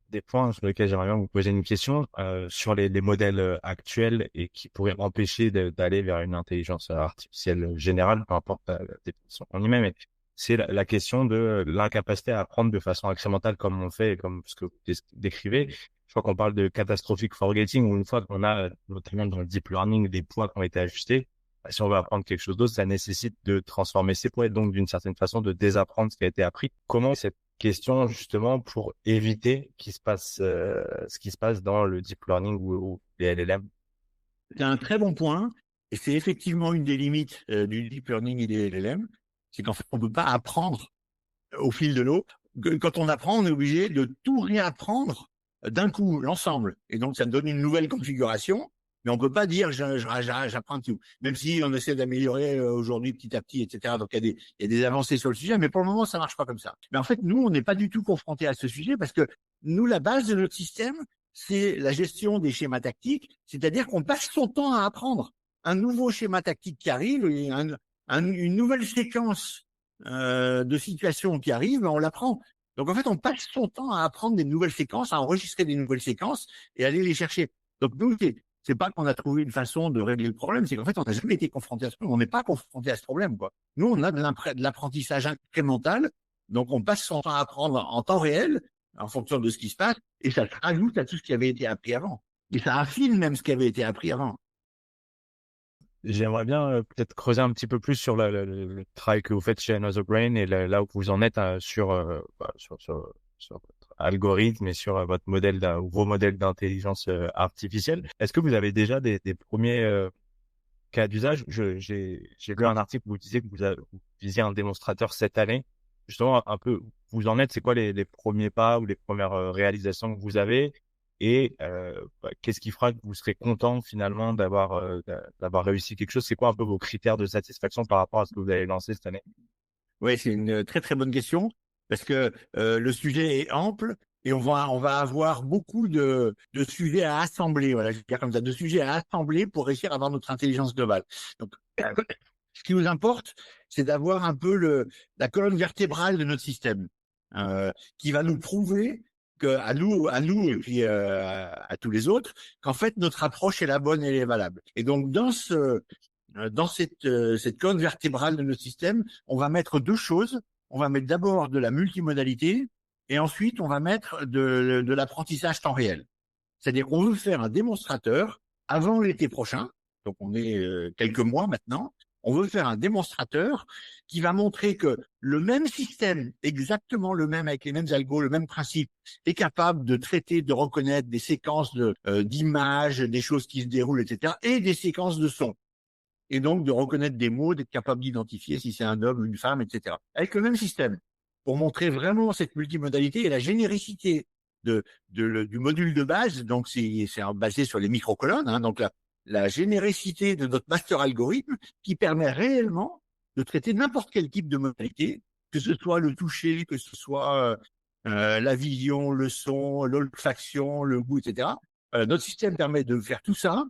des points sur lesquels j'aimerais bien vous poser une question, sur les modèles actuels et qui pourraient empêcher d'aller vers une intelligence artificielle générale, peu importe la définition en lui-même, mais c'est la question de l'incapacité à apprendre de façon incrémentale comme on fait, comme ce que vous décrivez. Je crois qu'on parle de catastrophic forgetting, où une fois qu'on a, notamment dans le deep learning, des poids qui ont été ajustés, si on veut apprendre quelque chose d'autre, ça nécessite de transformer ces poids et donc d'une certaine façon de désapprendre ce qui a été appris. Comment cette question justement pour éviter qu'il se passe ce qui se passe dans le deep learning ou les LLM? C'est un très bon point, et c'est effectivement une des limites du deep learning et des LLM, c'est qu'en fait, on ne peut pas apprendre au fil de l'eau. Quand on apprend, on est obligé de tout réapprendre d'un coup, l'ensemble. Et donc, ça me donne une nouvelle configuration, mais on ne peut pas dire j'apprends tout. Même si on essaie d'améliorer aujourd'hui petit à petit, etc. Donc, il y a des avancées sur le sujet, mais pour le moment, ça ne marche pas comme ça. Mais en fait, nous, on n'est pas du tout confrontés à ce sujet parce que nous, la base de notre système, c'est la gestion des schémas tactiques, c'est-à-dire qu'on passe son temps à apprendre. Un nouveau schéma tactique qui arrive, une nouvelle séquence de situations qui arrivent, on l'apprend. Donc, en fait, on passe son temps à apprendre des nouvelles séquences, à enregistrer des nouvelles séquences et aller les chercher. Donc, nous, c'est pas qu'on a trouvé une façon de régler le problème, c'est qu'en fait, on n'a jamais été confronté à ce problème. On n'est pas confronté à ce problème, quoi. Nous, on a de l'apprentissage incrémental. Donc, on passe son temps à apprendre en temps réel, en fonction de ce qui se passe, et ça se rajoute à tout ce qui avait été appris avant. Et ça affine même ce qui avait été appris avant. J'aimerais bien peut-être creuser un petit peu plus sur le travail que vous faites chez Another Brain et là où vous en êtes sur algorithme et sur votre modèle ou vos modèles d'intelligence artificielle. Est-ce que vous avez déjà des premiers cas d'usage? J'ai lu un article où vous disiez que vous visiez un démonstrateur cette année. Justement, un peu, vous en êtes, c'est quoi les premiers pas ou les premières réalisations que vous avez? Et qu'est-ce qui fera que vous serez content finalement d'avoir réussi quelque chose? C'est quoi un peu vos critères de satisfaction par rapport à ce que vous avez lancé cette année? Oui, c'est une très très bonne question parce que le sujet est ample et on va avoir beaucoup de sujets à assembler. Voilà, je vais dire comme ça, de sujets à assembler pour réussir à avoir notre intelligence globale. Donc, ce qui nous importe, c'est d'avoir un peu la colonne vertébrale de notre système, qui va nous prouver que à nous et puis à tous les autres, qu'en fait notre approche est la bonne et elle est valable. Et donc dans cette colonne vertébrale de notre système, on va mettre deux choses. On va mettre d'abord de la multimodalité et ensuite on va mettre de l'apprentissage temps réel. C'est-à-dire qu'on veut faire un démonstrateur avant l'été prochain, donc on est quelques mois maintenant, on veut faire un démonstrateur qui va montrer que le même système, exactement le même, avec les mêmes algos, le même principe, est capable de traiter, de reconnaître des séquences d'images, des choses qui se déroulent, etc., et des séquences de sons. Et donc de reconnaître des mots, d'être capable d'identifier si c'est un homme, une femme, etc. Avec le même système, pour montrer vraiment cette multimodalité et la généricité du module de base. Donc c'est basé sur les microcolonnes, hein, donc la généricité de notre master algorithme qui permet réellement de traiter n'importe quel type de modalité, que ce soit le toucher, que ce soit la vision, le son, l'olfaction, le goût, etc. Notre système permet de faire tout ça,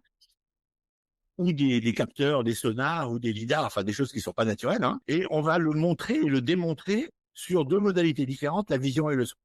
ou des capteurs, des sonars ou des lidars, enfin des choses qui sont pas naturelles, hein, et on va le montrer et le démontrer sur deux modalités différentes, la vision et le son.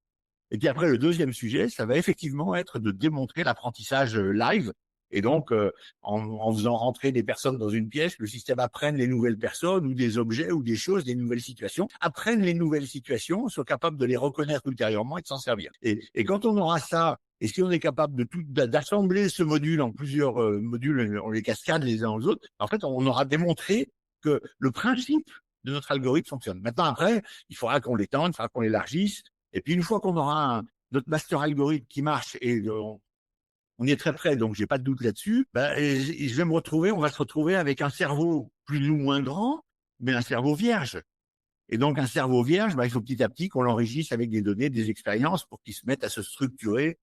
Et puis après, le deuxième sujet, ça va effectivement être de démontrer l'apprentissage live. Et donc, en faisant rentrer des personnes dans une pièce, le système apprenne les nouvelles personnes ou des objets ou des choses, des nouvelles situations, apprenne les nouvelles situations, soit capable de les reconnaître ultérieurement et de s'en servir. Et quand on aura ça, et si on est capable d'assembler ce module en plusieurs modules, on les cascade les uns aux autres, en fait, on aura démontré que le principe de notre algorithme fonctionne. Maintenant, après, il faudra qu'on l'étende, il faudra qu'on l'élargisse. Et puis, une fois qu'on aura notre master algorithme qui marche et on est très près, donc j'ai pas de doute là-dessus, on va se retrouver avec un cerveau plus ou moins grand, mais un cerveau vierge. Et donc, un cerveau vierge, il faut petit à petit qu'on l'enrichisse avec des données, des expériences pour qu'il se mette à se structurer.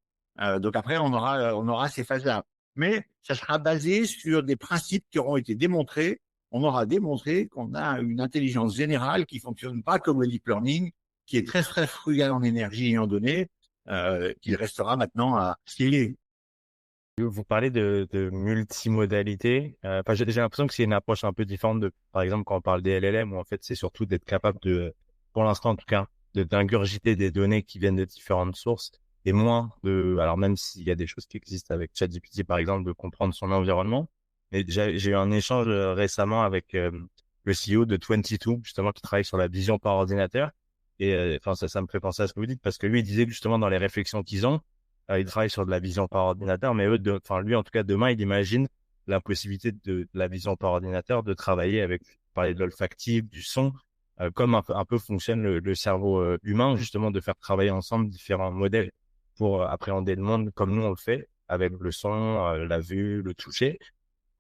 Donc après, on aura ces phases-là. Mais ça sera basé sur des principes qui auront été démontrés. On aura démontré qu'on a une intelligence générale qui fonctionne pas comme le deep learning, qui est très, très frugal en énergie et en données, qu'il restera maintenant à scaler. Vous parlez de multimodalité. J'ai l'impression que c'est une approche un peu différente par exemple, quand on parle des LLM, où en fait, c'est surtout d'être capable pour l'instant en tout cas, d'ingurgiter des données qui viennent de différentes sources et moins alors même s'il y a des choses qui existent avec ChatGPT, par exemple, de comprendre son environnement. Mais j'ai eu un échange récemment avec le CEO de 22, justement, qui travaille sur la vision par ordinateur. Et ça me fait penser à ce que vous dites, parce que lui, il disait que justement, dans les réflexions qu'ils ont, il travaille sur de la vision par ordinateur, mais lui, en tout cas, demain, il imagine la possibilité de la vision par ordinateur, de travailler avec, parler de l'olfactif, du son, comme un peu fonctionne le cerveau humain, justement, de faire travailler ensemble différents modèles pour appréhender le monde comme nous on le fait, avec le son, la vue, le toucher.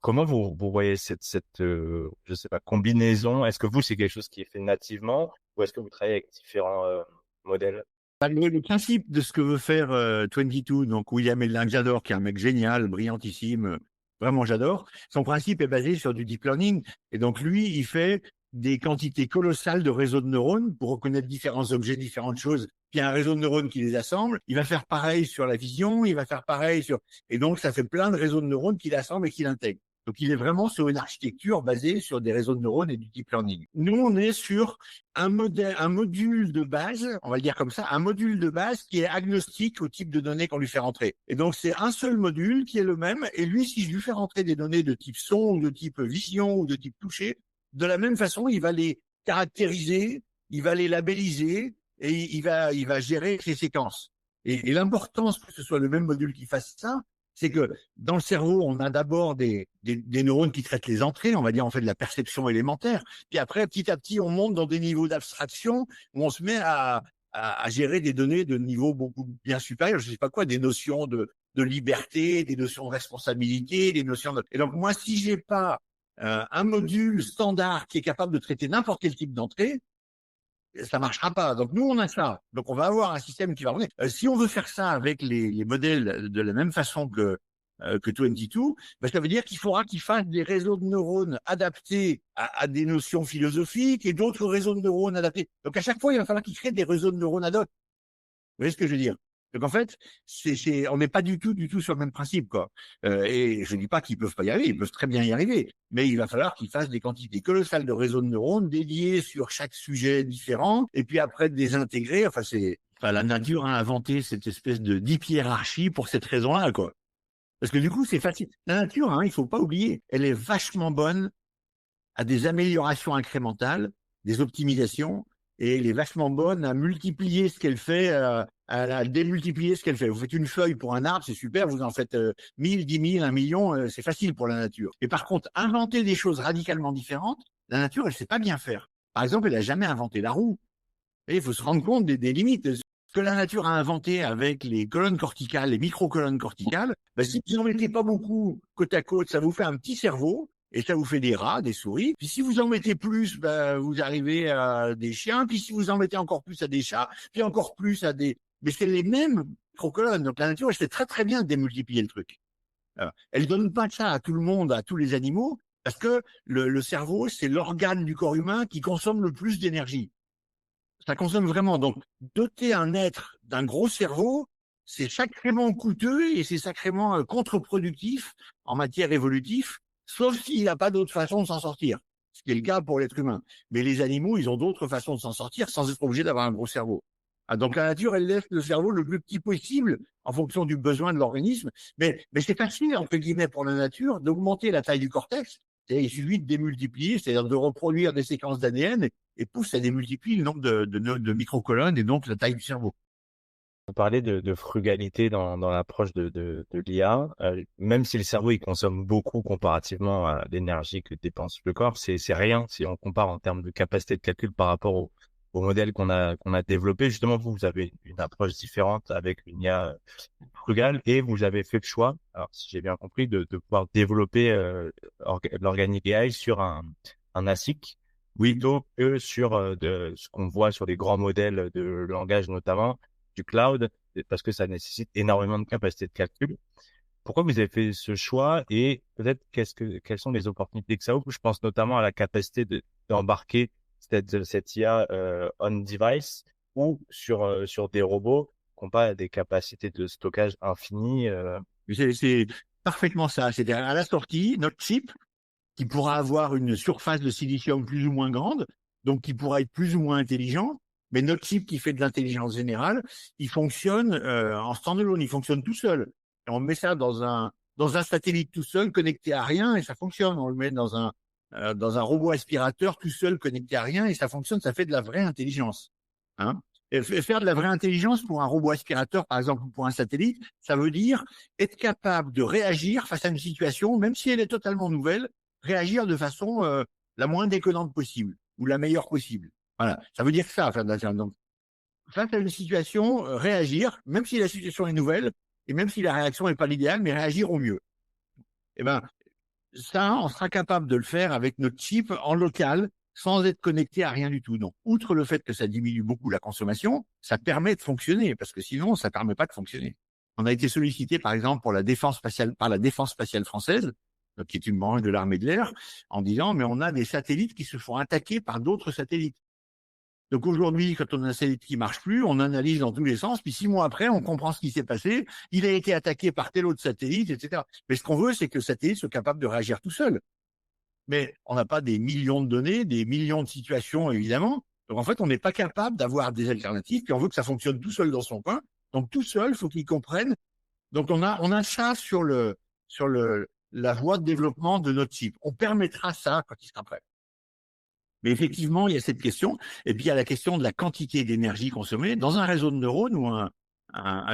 Comment vous voyez cette je sais pas, combinaison? Est-ce que vous, c'est quelque chose qui est fait nativement ou est-ce que vous travaillez avec différents modèles? Le principe de ce que veut faire 22, donc William Eldin, que j'adore, qui est un mec génial, brillantissime, vraiment j'adore. Son principe est basé sur du deep learning. Et donc lui, il fait des quantités colossales de réseaux de neurones pour reconnaître différents objets, différentes choses. Puis il y a un réseau de neurones qui les assemble. Il va faire pareil sur la vision, il va faire pareil sur... Et donc ça fait plein de réseaux de neurones qu'il assemble et qu'il intègre. Donc, il est vraiment sur une architecture basée sur des réseaux de neurones et du deep learning. Nous, on est sur un module de base, on va le dire comme ça, un module de base qui est agnostique au type de données qu'on lui fait rentrer. Et donc, c'est un seul module qui est le même. Et lui, si je lui fais rentrer des données de type son ou de type vision ou de type toucher, de la même façon, il va les caractériser, il va les labelliser et il va gérer ces séquences. Et l'importance que ce soit le même module qui fasse ça, c'est que dans le cerveau, on a d'abord des neurones qui traitent les entrées, on va dire, on fait de la perception élémentaire. Puis après, petit à petit, on monte dans des niveaux d'abstraction où on se met à à gérer des données de niveau beaucoup bien supérieur. Je sais pas quoi, des notions de liberté, des notions de responsabilité, des notions de... Et donc, moi, si j'ai pas un module standard qui est capable de traiter n'importe quel type d'entrée, ça marchera pas. Donc, nous, on a ça. Donc, on va avoir un système qui va revenir. Si on veut faire ça avec les modèles de la même façon que 22, ben, ça veut dire qu'il faudra qu'ils fassent des réseaux de neurones adaptés à des notions philosophiques et d'autres réseaux de neurones adaptés. Donc, à chaque fois, il va falloir qu'ils créent des réseaux de neurones ad hoc. Vous voyez ce que je veux dire? Donc en fait, on n'est pas du tout sur le même principe, quoi. Et je dis pas qu'ils peuvent pas y arriver, ils peuvent très bien y arriver, mais il va falloir qu'ils fassent des quantités colossales de réseaux de neurones dédiés sur chaque sujet différent, et puis après de les intégrer. Enfin, la nature a inventé cette espèce de deep hiérarchie pour cette raison-là, quoi. Parce que du coup, c'est facile. La nature, hein, il faut pas oublier, elle est vachement bonne à des améliorations incrémentales, des optimisations, et elle est vachement bonne à multiplier ce qu'elle fait, à démultiplier ce qu'elle fait. Vous faites une feuille pour un arbre, c'est super, vous en faites 1000, 10 000, 1 million, c'est facile pour la nature. Et par contre, inventer des choses radicalement différentes, la nature, elle sait pas bien faire. Par exemple, elle a jamais inventé la roue. Et il faut se rendre compte des limites. Ce que la nature a inventé avec les colonnes corticales, les micro-colonnes corticales, ben, si vous n'en mettez pas beaucoup côte à côte, ça vous fait un petit cerveau. Et ça vous fait des rats, des souris. Puis si vous en mettez plus, ben, vous arrivez à des chiens. Puis si vous en mettez encore plus à des chats, puis encore plus à des... Mais c'est les mêmes micro-colonnes. Donc la nature, elle sait très très bien démultiplier le truc. Alors, elle donne pas ça à tout le monde, à tous les animaux, parce que le cerveau, c'est l'organe du corps humain qui consomme le plus d'énergie. Ça consomme vraiment. Donc, doter un être d'un gros cerveau, c'est sacrément coûteux et c'est sacrément contre-productif en matière évolutive, sauf s'il n'a pas d'autre façon de s'en sortir, ce qui est le cas pour l'être humain. Mais les animaux, ils ont d'autres façons de s'en sortir sans être obligés d'avoir un gros cerveau. Ah, donc la nature, elle laisse le cerveau le plus petit possible en fonction du besoin de l'organisme. Mais c'est facile, entre guillemets, pour la nature, d'augmenter la taille du cortex. Il suffit de démultiplier, c'est-à-dire de reproduire des séquences d'ADN et pouf, ça démultiplie le nombre de microcolonnes et donc la taille du cerveau. On parlait de frugalité dans l'approche de l'IA. Même si le cerveau il consomme beaucoup comparativement à l'énergie que dépense le corps, c'est rien si on compare en termes de capacité de calcul par rapport au modèle qu'on a développé. Justement, vous avez une approche différente avec une IA frugale et vous avez fait le choix, alors si j'ai bien compris, de pouvoir développer l'organique AI sur un ASIC plutôt que sur de ce qu'on voit sur les grands modèles de langage notamment du cloud, parce que ça nécessite énormément de capacité de calcul. Pourquoi vous avez fait ce choix et peut-être quelles sont les opportunités que ça ouvre? Je pense notamment à la capacité d'embarquer cette IA on-device ou sur des robots qui n'ont pas des capacités de stockage infinies. C'est parfaitement ça. C'est-à-dire à la sortie, notre chip, qui pourra avoir une surface de silicium plus ou moins grande, donc qui pourra être plus ou moins intelligent, mais notre chip qui fait de l'intelligence générale, il fonctionne en standalone, il fonctionne tout seul. Et on met ça dans un satellite tout seul, connecté à rien, et ça fonctionne. On le met dans un robot aspirateur tout seul, connecté à rien, et ça fonctionne, ça fait de la vraie intelligence. Hein? Et faire de la vraie intelligence pour un robot aspirateur, par exemple, ou pour un satellite, ça veut dire être capable de réagir face à une situation, même si elle est totalement nouvelle, réagir de façon la moins déconnante possible ou la meilleure possible. Voilà, ça veut dire ça, faire de la... Donc, face à une situation, réagir, même si la situation est nouvelle et même si la réaction n'est pas l'idéal, mais réagir au mieux. Eh ben, ça, on sera capable de le faire avec notre chip en local, sans être connecté à rien du tout. Donc, outre le fait que ça diminue beaucoup la consommation, ça permet de fonctionner, parce que sinon, ça permet pas de fonctionner. On a été sollicité, par exemple, par la défense spatiale française, qui est une branche de l'armée de l'air, en disant, mais on a des satellites qui se font attaquer par d'autres satellites. Donc aujourd'hui, quand on a un satellite qui marche plus, on analyse dans tous les sens, puis 6 mois après, on comprend ce qui s'est passé, il a été attaqué par tel autre satellite, etc. Mais ce qu'on veut, c'est que le satellite soit capable de réagir tout seul. Mais on n'a pas des millions de données, des millions de situations, évidemment. Donc en fait, on n'est pas capable d'avoir des alternatives, puis on veut que ça fonctionne tout seul dans son coin. Donc tout seul, il faut qu'il comprenne. Donc on a ça sur la voie de développement de notre chip. On permettra ça quand il sera prêt. Mais effectivement, il y a cette question. Et puis, il y a la question de la quantité d'énergie consommée. Dans un réseau de neurones ou un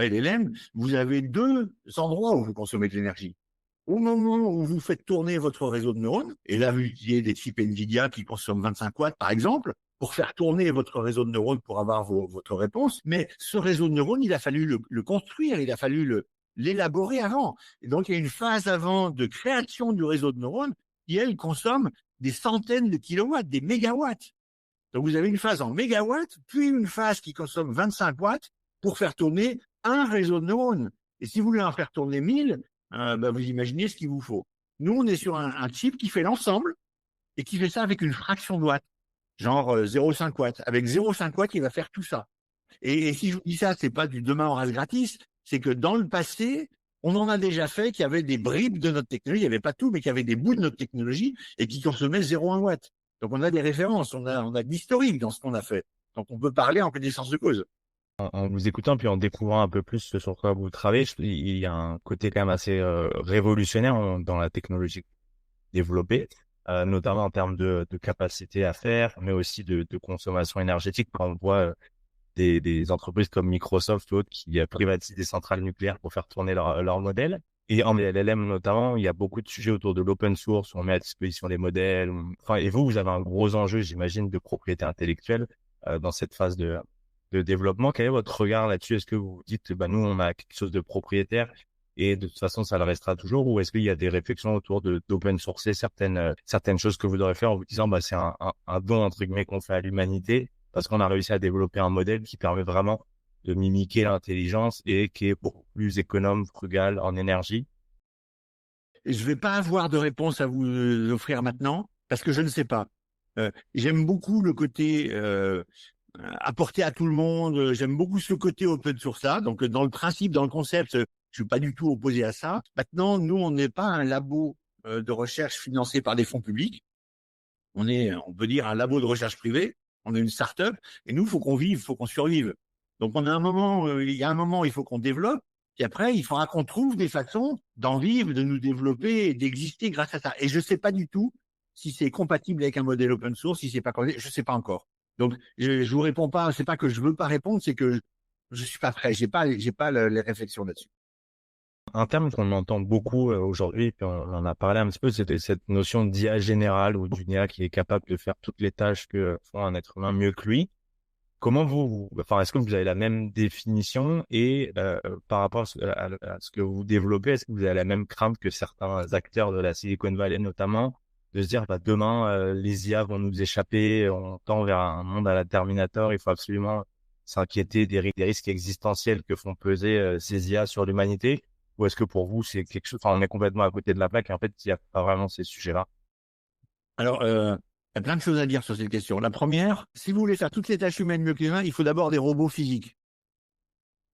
LLM, vous avez 2 endroits où vous consommez de l'énergie. Au moment où vous faites tourner votre réseau de neurones, et là, vous utilisez des chips NVIDIA qui consomment 25 watts, par exemple, pour faire tourner votre réseau de neurones pour avoir votre réponse. Mais ce réseau de neurones, il a fallu le construire, il a fallu l'élaborer avant. Et donc, il y a une phase avant de création du réseau de neurones qui, elle, consomme des centaines de kilowatts, des mégawatts. Donc, vous avez une phase en mégawatts, puis une phase qui consomme 25 watts pour faire tourner un réseau de neurones. Et si vous voulez en faire tourner 1000, vous imaginez ce qu'il vous faut. Nous, on est sur un chip qui fait l'ensemble et qui fait ça avec une fraction de watts, genre 0,5 watts. Avec 0,5 watts, il va faire tout ça. Et si je vous dis ça, c'est pas du demain en rase gratis, c'est que dans le passé, on en a déjà fait qu'il y avait des bribes de notre technologie, il n'y avait pas tout, mais qu'il y avait des bouts de notre technologie et qui consommaient 0,1 watt. Donc on a des références, on a de l'historique dans ce qu'on a fait. Donc on peut parler en connaissance de cause. En vous écoutant, puis en découvrant un peu plus ce sur quoi vous travaillez, il y a un côté quand même assez révolutionnaire dans la technologie développée, notamment en termes de capacité à faire, mais aussi de consommation énergétique. Quand on voit des entreprises comme Microsoft ou autres qui privatisent des centrales nucléaires pour faire tourner leur modèle. Et en LLM notamment, il y a beaucoup de sujets autour de l'open source, où on met à disposition des modèles. Enfin, et vous avez un gros enjeu, j'imagine, de propriété intellectuelle dans cette phase de développement. Quel est votre regard là-dessus? Est-ce que vous vous dites, nous, on a quelque chose de propriétaire et de toute façon, ça le restera toujours? Ou est-ce qu'il y a des réflexions autour d'open sourcer certaines choses que vous devrez faire en vous disant, c'est un don, entre guillemets, qu'on fait à l'humanité parce qu'on a réussi à développer un modèle qui permet vraiment de mimiquer l'intelligence et qui est beaucoup plus économe, frugal en énergie? Je ne vais pas avoir de réponse à vous offrir maintenant parce que je ne sais pas. J'aime beaucoup le côté apporter à tout le monde. J'aime beaucoup ce côté open source là. Donc dans le principe, dans le concept, je suis pas du tout opposé à ça. Maintenant, nous, on n'est pas un labo de recherche financé par des fonds publics. On peut dire, un labo de recherche privée. On est une start-up et nous, il faut qu'on vive, il faut qu'on survive. Donc il y a un moment, il faut qu'on développe. Et après, il faudra qu'on trouve des façons d'en vivre, de nous développer et d'exister grâce à ça. Et je sais pas du tout si c'est compatible avec un modèle open source, si c'est pas compatible, je sais pas encore. Donc, je vous réponds pas, c'est pas que je veux pas répondre, c'est que je suis pas prêt, j'ai pas les réflexions là-dessus. Un terme qu'on entend beaucoup aujourd'hui, puis on en a parlé un petit peu, c'était cette notion d'IA générale ou d'une IA qui est capable de faire toutes les tâches que font un être humain mieux que lui. Comment est-ce que vous avez la même définition et par rapport à ce que vous développez, est-ce que vous avez la même crainte que certains acteurs de la Silicon Valley notamment, de se dire demain les IA vont nous échapper, on tend vers un monde à la Terminator, il faut absolument s'inquiéter des risques existentiels que font peser ces IA sur l'humanité? Ou est-ce que pour vous c'est quelque chose, on est complètement à côté de la plaque et en fait il n'y a pas vraiment ces sujets-là? Alors, il y a plein de choses à dire sur cette question. La première, si vous voulez faire toutes les tâches humaines mieux que les humains, il faut d'abord des robots physiques.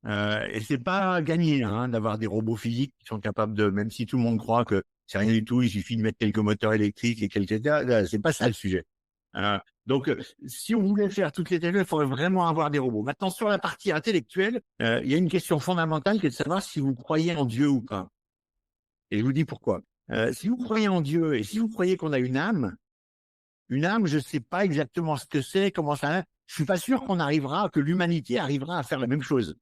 Et c'est pas gagné d'avoir des robots physiques qui sont capables de, même si tout le monde croit que c'est rien du tout, il suffit de mettre quelques moteurs électriques et quelques, c'est pas ça le sujet. Donc, si on voulait faire toutes les tâches, il faudrait vraiment avoir des robots. Maintenant, sur la partie intellectuelle, il y a une question fondamentale qui est de savoir si vous croyez en Dieu ou pas. Et je vous dis pourquoi. Si vous croyez en Dieu et si vous croyez qu'on a une âme, je sais pas exactement ce que c'est, comment ça. Je suis pas sûr que l'humanité arrivera à faire la même chose.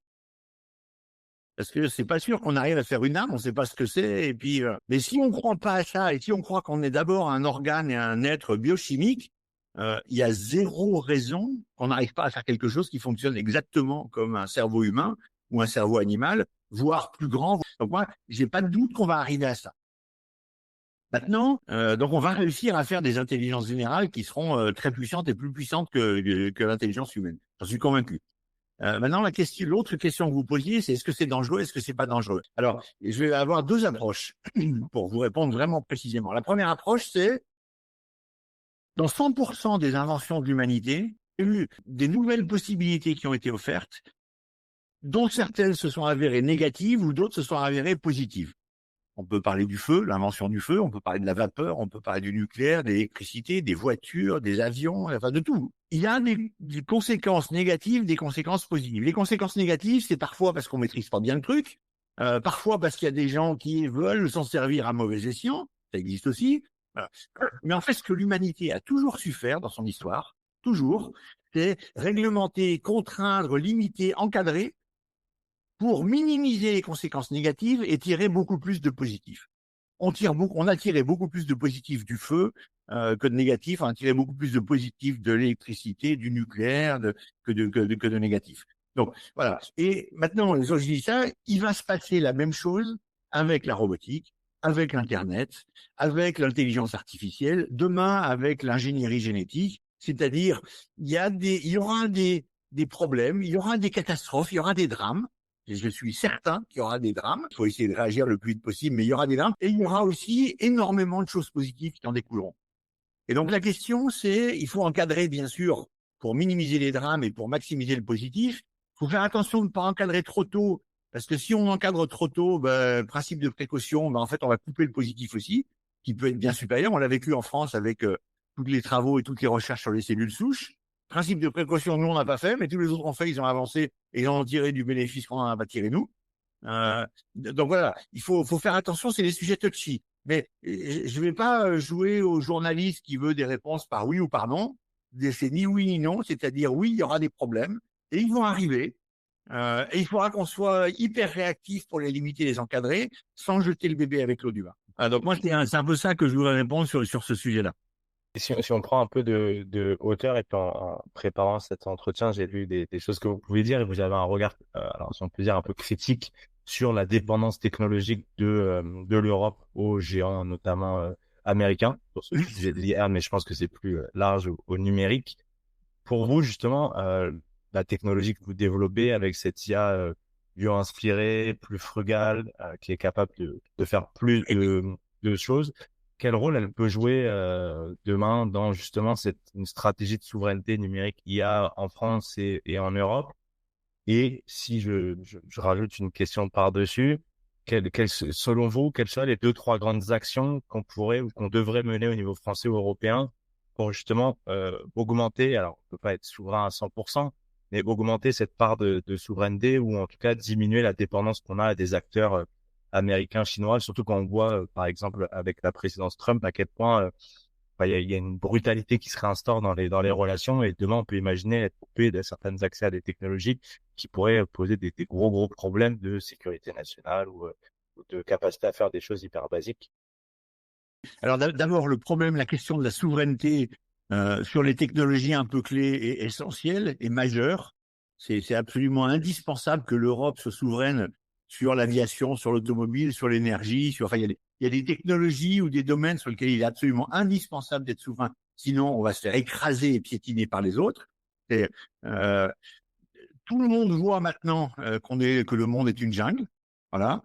Parce que c'est pas sûr qu'on arrive à faire une âme, on sait pas ce que c'est. Et puis, mais si on croit pas à ça et si on croit qu'on est d'abord un organe et un être biochimique, il y a zéro raison qu'on n'arrive pas à faire quelque chose qui fonctionne exactement comme un cerveau humain ou un cerveau animal, voire plus grand. Donc moi, j'ai pas de doute qu'on va arriver à ça. Maintenant, donc on va réussir à faire des intelligences générales qui seront très puissantes et plus puissantes que l'intelligence humaine. J'en suis convaincu. Maintenant, l'autre question que vous posiez, c'est est-ce que c'est dangereux, est-ce que c'est pas dangereux? Alors, je vais avoir deux approches pour vous répondre vraiment précisément. La première approche, c'est dans 100% des inventions de l'humanité, il y a eu des nouvelles possibilités qui ont été offertes, dont certaines se sont avérées négatives ou d'autres se sont avérées positives. On peut parler du feu, l'invention du feu, on peut parler de la vapeur, on peut parler du nucléaire, de l'électricité, des voitures, des avions, enfin de tout. Il y a des conséquences négatives, des conséquences positives. Les conséquences négatives, c'est parfois parce qu'on maîtrise pas bien le truc, parfois parce qu'il y a des gens qui veulent s'en servir à mauvais escient, ça existe aussi. Voilà. Mais en fait, ce que l'humanité a toujours su faire dans son histoire, toujours, c'est réglementer, contraindre, limiter, encadrer, pour minimiser les conséquences négatives et tirer beaucoup plus de positifs. On a tiré beaucoup plus de positifs du feu que de négatifs. On a tiré beaucoup plus de positifs de l'électricité, du nucléaire, que de négatifs. Donc voilà. Et maintenant, quand je dis ça, il va se passer la même chose avec la robotique, avec l'Internet, avec l'intelligence artificielle, demain avec l'ingénierie génétique. C'est-à-dire, il y aura des problèmes, il y aura des catastrophes, il y aura des drames. Et je suis certain qu'il y aura des drames. Il faut essayer de réagir le plus vite possible, mais il y aura des drames. Et il y aura aussi énormément de choses positives qui en découleront. Et donc la question, c'est, il faut encadrer, bien sûr, pour minimiser les drames et pour maximiser le positif. Il faut faire attention de ne pas encadrer trop tôt, parce que si on encadre trop tôt, principe de précaution, en fait, on va couper le positif aussi, qui peut être bien supérieur. On l'a vécu en France avec tous les travaux et toutes les recherches sur les cellules souches. Principe de précaution, nous, on n'a pas fait, mais tous les autres ont fait, ils ont avancé et ils ont tiré du bénéfice qu'on en a pas tiré nous. Donc voilà, il faut faire attention, c'est des sujets touchy. Mais je vais pas jouer au journaliste qui veut des réponses par oui ou par non. C'est ni oui ni non, c'est-à-dire oui, il y aura des problèmes et ils vont arriver. Et il faudra qu'on soit hyper réactif pour les limiter, les encadrer, sans jeter le bébé avec l'eau du bain. Donc moi, c'est un peu ça que je voudrais répondre sur ce sujet-là. Et si on prend un peu de hauteur et puis en préparant cet entretien, j'ai lu des choses que vous pouvez dire et vous avez un regard, alors si on peut dire un peu critique sur la dépendance technologique de l'Europe aux géants, notamment américains, sur ce sujet de l'IA, mais je pense que c'est plus large au numérique. Pour vous, justement, la technologie que vous développez avec cette IA bio-inspirée, plus frugale, qui est capable de faire plus de choses, quel rôle elle peut jouer demain dans justement une stratégie de souveraineté numérique IA en France et en Europe? Et si je rajoute une question par-dessus, selon vous, quelles seraient les 2-3 grandes actions qu'on pourrait ou qu'on devrait mener au niveau français ou européen pour justement augmenter, alors on peut pas être souverain à 100%, mais augmenter cette part de souveraineté ou en tout cas diminuer la dépendance qu'on a à des acteurs américains, chinois, surtout quand on voit par exemple avec la présidence Trump à quel point il y a une brutalité qui se réinstaure dans les relations et demain on peut imaginer être coupé de certains accès à des technologies qui pourraient poser des gros problèmes de sécurité nationale ou de capacité à faire des choses hyper basiques. Alors d'abord, le problème, la question de la souveraineté sur les technologies un peu clés et essentielles et majeures. C'est absolument indispensable que l'Europe soit souveraine sur l'aviation, sur l'automobile, sur l'énergie. Il y a des technologies ou des domaines sur lesquels il est absolument indispensable d'être souverain. Sinon, on va se faire écraser et piétiner par les autres. Tout le monde voit maintenant que le monde est une jungle. Voilà.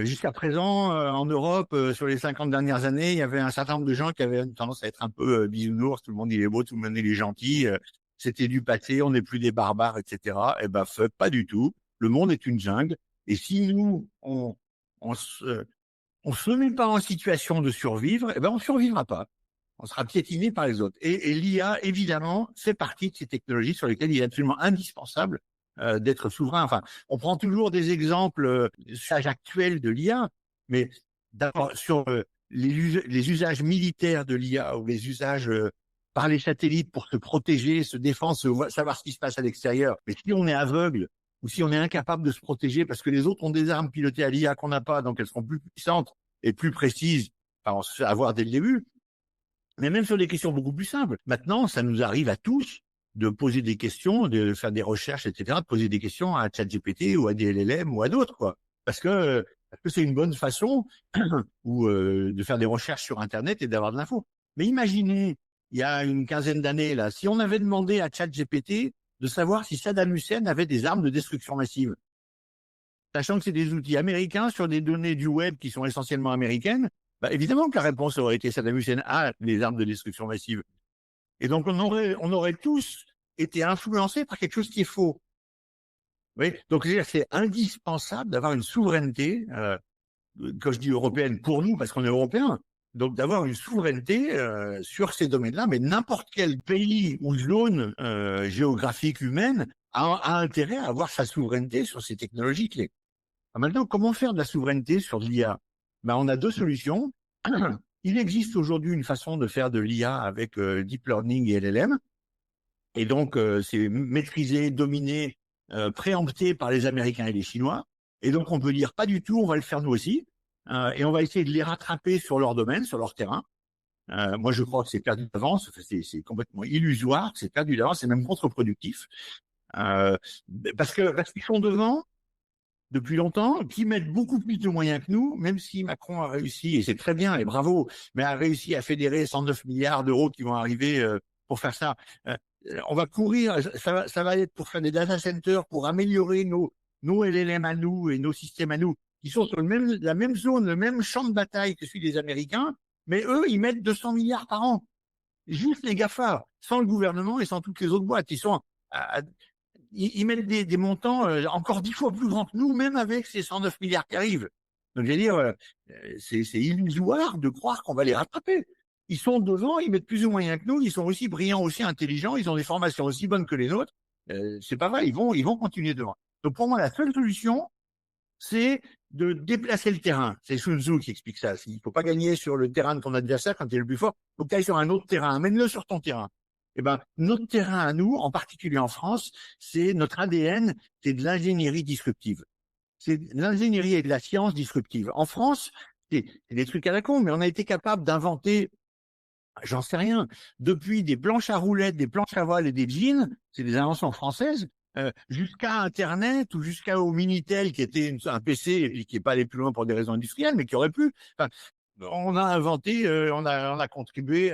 Jusqu'à présent, en Europe, sur les 50 dernières années, il y avait un certain nombre de gens qui avaient une tendance à être un peu bisounours. Tout le monde il est beau, tout le monde il est gentil. C'était du passé, on n'est plus des barbares, etc. Eh ben, fuck, pas du tout. Le monde est une jungle. Et si nous, on se met pas en situation de survivre, eh ben, on survivra pas. On sera piétiné par les autres. Et l'IA, évidemment, fait partie de ces technologies sur lesquelles il est absolument indispensable d'être souverain. Enfin, on prend toujours des exemples d'usages actuels de l'IA, mais d'abord sur les usages militaires de l'IA ou les usages par les satellites pour se protéger, se défendre, savoir ce qui se passe à l'extérieur. Mais si on est aveugle ou si on est incapable de se protéger parce que les autres ont des armes pilotées à l'IA qu'on n'a pas, donc elles seront plus puissantes et plus précises, on se fait avoir dès le début. Mais même sur des questions beaucoup plus simples. Maintenant, ça nous arrive à tous de poser des questions, de faire des recherches, etc., de poser des questions à ChatGPT ou à des LLM ou à d'autres, quoi. Parce que c'est une bonne façon de faire des recherches sur Internet et d'avoir de l'info. Mais imaginez, il y a une quinzaine d'années, là, si on avait demandé à ChatGPT de savoir si Saddam Hussein avait des armes de destruction massive, sachant que c'est des outils américains sur des données du web qui sont essentiellement américaines, évidemment que la réponse aurait été Saddam Hussein a des armes de destruction massive. Et donc, on aurait tous été influencés par quelque chose qui est faux. Oui. Donc, c'est indispensable d'avoir une souveraineté, quand je dis européenne, pour nous, parce qu'on est européens, donc d'avoir une souveraineté sur ces domaines-là, mais n'importe quel pays ou zone géographique humaine a intérêt à avoir sa souveraineté sur ces technologies clés. Maintenant, comment faire de la souveraineté sur l'IA? On a deux solutions. Il existe aujourd'hui une façon de faire de l'IA avec Deep Learning et LLM. Et donc, c'est maîtrisé, dominé, préempté par les Américains et les Chinois. Et donc, on peut dire pas du tout, on va le faire nous aussi. Et on va essayer de les rattraper sur leur domaine, sur leur terrain. Moi, je crois que c'est perdu d'avance. C'est complètement illusoire. C'est perdu d'avance. C'est même contre-productif. Euh, parce qu'ils sont devant depuis longtemps, qui mettent beaucoup plus de moyens que nous, même si Macron a réussi, et c'est très bien, et bravo, mais a réussi à fédérer 109 milliards d'euros qui vont arriver pour faire ça. On va courir, ça va être pour faire des data centers, pour améliorer nos LLM à nous et nos systèmes à nous, qui sont sur la même zone, le même champ de bataille que celui des Américains, mais eux, ils mettent 200 milliards par an. Juste les GAFA, sans le gouvernement et sans toutes les autres boîtes. Ils mettent des montants encore 10 fois plus grands que nous, même avec ces 109 milliards qui arrivent. Donc, je veux dire, c'est illusoire de croire qu'on va les rattraper. Ils sont devant, ils mettent plus ou moins rien que nous, ils sont aussi brillants, aussi intelligents, ils ont des formations aussi bonnes que les nôtres. C'est pas vrai, ils vont continuer devant. Donc, pour moi, la seule solution, c'est de déplacer le terrain. C'est Sun Tzu qui explique ça. Il ne faut pas gagner sur le terrain de ton adversaire quand il est le plus fort. Il faut que tu ailles sur un autre terrain. Amène-le sur ton terrain. Eh ben, notre terrain à nous, en particulier en France, c'est notre ADN, c'est de l'ingénierie disruptive. C'est de l'ingénierie et de la science disruptive. En France, c'est des trucs à la con, mais on a été capable d'inventer, j'en sais rien, depuis des planches à roulettes, des planches à voile et des jeans, c'est des inventions françaises, jusqu'à Internet ou jusqu'au Minitel qui était un PC et qui n'est pas allé plus loin pour des raisons industrielles, mais qui aurait pu. Enfin, on a inventé, on a contribué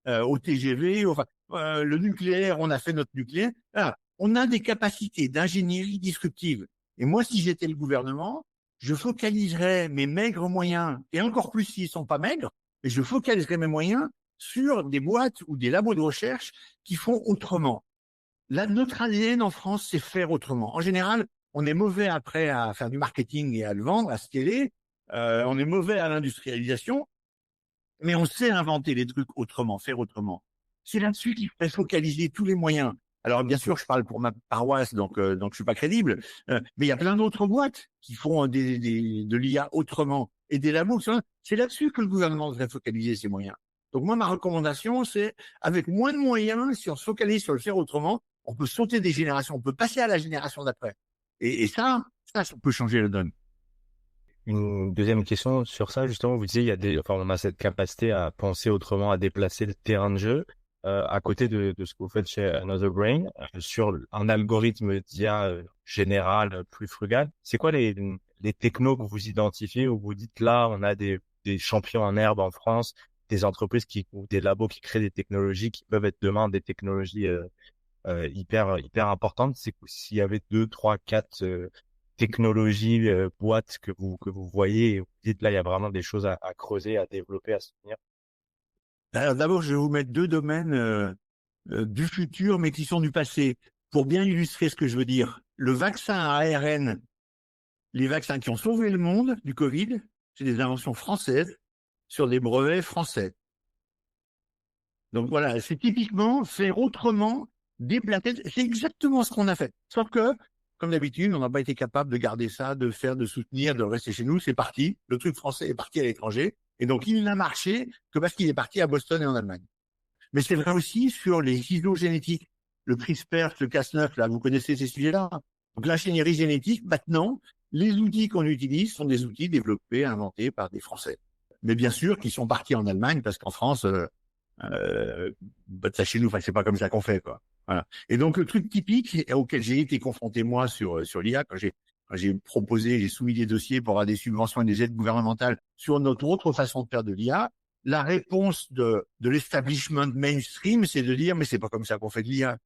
au TGV, le nucléaire, on a fait notre nucléaire. Voilà. On a des capacités d'ingénierie disruptive. Et moi, si j'étais le gouvernement, je focaliserais mes maigres moyens, et encore plus s'ils sont pas maigres, mais je focaliserais mes moyens sur des boîtes ou des labos de recherche qui font autrement. Là, notre ADN en France, c'est faire autrement. En général, on est mauvais après à faire du marketing et à le vendre, à scaler. On est mauvais à l'industrialisation, mais on sait inventer les trucs autrement, faire autrement. C'est là-dessus qu'il faut focaliser tous les moyens. Alors, bien sûr, je parle pour ma paroisse, donc je suis pas crédible, mais il y a plein d'autres boîtes qui font de l'IA autrement et des labos. C'est là-dessus que le gouvernement devrait focaliser ses moyens. Donc, moi, ma recommandation, c'est avec moins de moyens, si on se focalise sur le faire autrement, on peut sauter des générations, on peut passer à la génération d'après. Et ça peut changer la donne. Une deuxième question sur ça, justement, vous disiez, on a cette capacité à penser autrement, à déplacer le terrain de jeu. À côté de ce que vous faites chez Another Brain, sur un algorithme d'IA général, plus frugal, c'est quoi les technos que vous identifiez où vous dites là, on a des champions en herbe en France, des entreprises ou des labos qui créent des technologies qui peuvent être demain des technologies hyper importantes. C'est s'il y avait 2, 3, 4 technologies, boîtes que vous voyez et vous dites là, il y a vraiment des choses à creuser, à développer, à soutenir. Alors d'abord, je vais vous mettre deux domaines du futur, mais qui sont du passé, pour bien illustrer ce que je veux dire. Le vaccin à ARN, les vaccins qui ont sauvé le monde du Covid, c'est des inventions françaises sur des brevets français. Donc voilà, c'est typiquement faire autrement, déplacer. C'est exactement ce qu'on a fait. Sauf que, comme d'habitude, on n'a pas été capable de garder ça, de soutenir, de rester chez nous. C'est parti. Le truc français est parti à l'étranger. Et donc, il n'a marché que parce qu'il est parti à Boston et en Allemagne. Mais c'est vrai aussi sur les ciseaux génétiques. Le CRISPR, le Cas9, là, vous connaissez ces sujets-là. Donc, l'ingénierie génétique, maintenant, les outils qu'on utilise sont des outils développés, inventés par des Français. Mais bien sûr, qui sont partis en Allemagne parce qu'en France, ça chez nous, c'est pas comme ça qu'on fait, quoi. Voilà. Et donc, le truc typique auquel j'ai été confronté, moi, sur l'IA, quand j'ai soumis des dossiers pour avoir des subventions et des aides gouvernementales sur notre autre façon de faire de l'IA, la réponse de l'establishment mainstream, c'est de dire, mais c'est pas comme ça qu'on fait de l'IA.